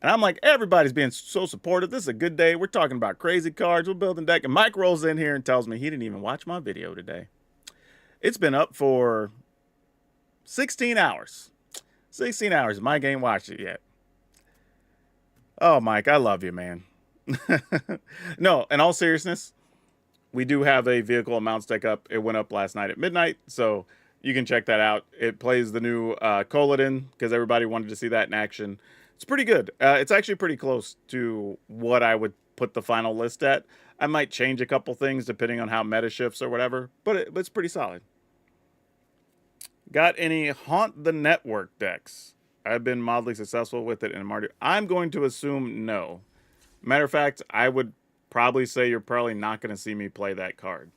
And I'm like, everybody's being so supportive. This is a good day. We're talking about crazy cards. We're building deck. And Mike rolls in here and tells me he didn't even watch my video today. It's been up for 16 hours. 16 hours. Mike ain't watched it yet. Oh, Mike, I love you, man. No, in all seriousness, we do have a vehicle mounts deck up. It went up last night at midnight, so you can check that out. It plays the new Colodin, because everybody wanted to see that in action. It's pretty good. It's actually pretty close to what I would put the final list at. I might change a couple things depending on how meta shifts or whatever, but it's pretty solid. Got any Haunt the Network decks? I've been mildly successful with it in Mardu. I'm going to assume no. Matter of fact, I would probably say you're probably not going to see me play that card.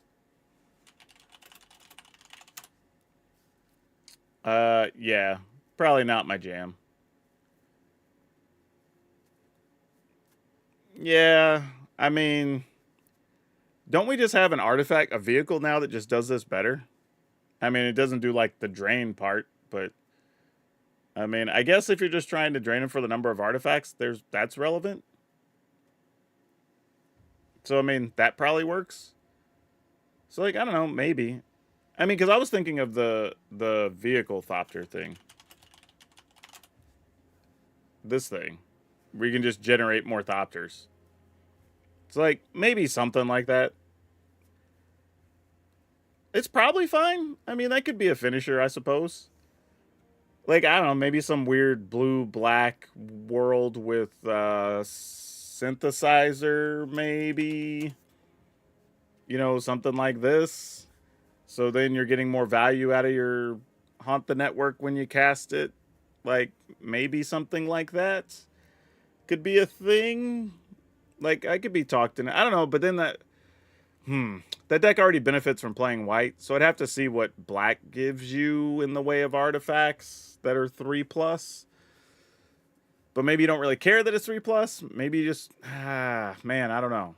Yeah, probably not my jam. Yeah, I mean, don't we just have an artifact, a vehicle now that just does this better? I mean, it doesn't do like the drain part, but I mean, I guess if you're just trying to drain them for the number of artifacts, that's relevant. So, I mean, that probably works. So, like, I don't know, maybe. I mean, because I was thinking of the vehicle Thopter thing. This thing. Where you can just generate more Thopters. It's like, maybe something like that. It's probably fine. I mean, that could be a finisher, I suppose. Like, I don't know, maybe some weird blue-black world with synthesizer, maybe. You know, something like this. So then you're getting more value out of your Haunt the Network when you cast it. Like, maybe something like that could be a thing. Like, I could be talked into. I don't know, but then that deck already benefits from playing white, so I'd have to see what black gives you in the way of artifacts that are 3+. But maybe you don't really care that it's 3+. Maybe you just, man, I don't know.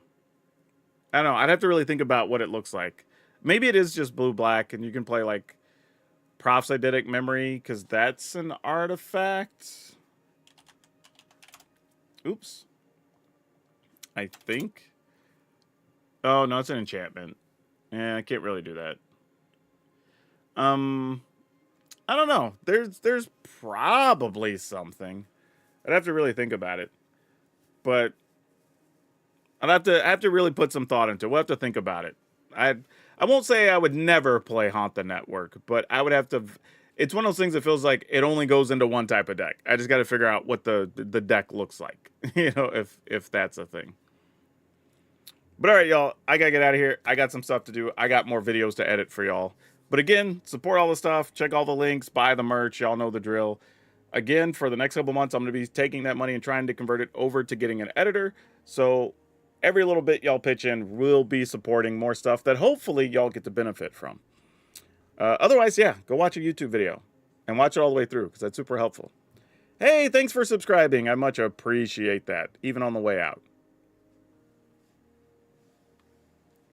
I'd have to really think about what it looks like. Maybe it is just blue-black, and you can play, like, Proph's Eidetic Memory, because that's an artifact. Oops. I think. Oh, no, it's an enchantment. Yeah, I can't really do that. I don't know. There's probably something. I'd have to really think about it. But I'd have to really put some thought into it. We'll have to think about it. I won't say I would never play Haunt the Network, but I would have to. It's one of those things that feels like it only goes into one type of deck. I just got to figure out what the deck looks like, you know, if that's a thing. But all right, y'all, I got to get out of here. I got some stuff to do. I got more videos to edit for y'all. But again, support all the stuff. Check all the links. Buy the merch. Y'all know the drill. Again, for the next couple months, I'm going to be taking that money and trying to convert it over to getting an editor. So every little bit y'all pitch in will be supporting more stuff that hopefully y'all get to benefit from. Otherwise, yeah, go watch a YouTube video and watch it all the way through because that's super helpful. Hey, thanks for subscribing. I much appreciate that, even on the way out.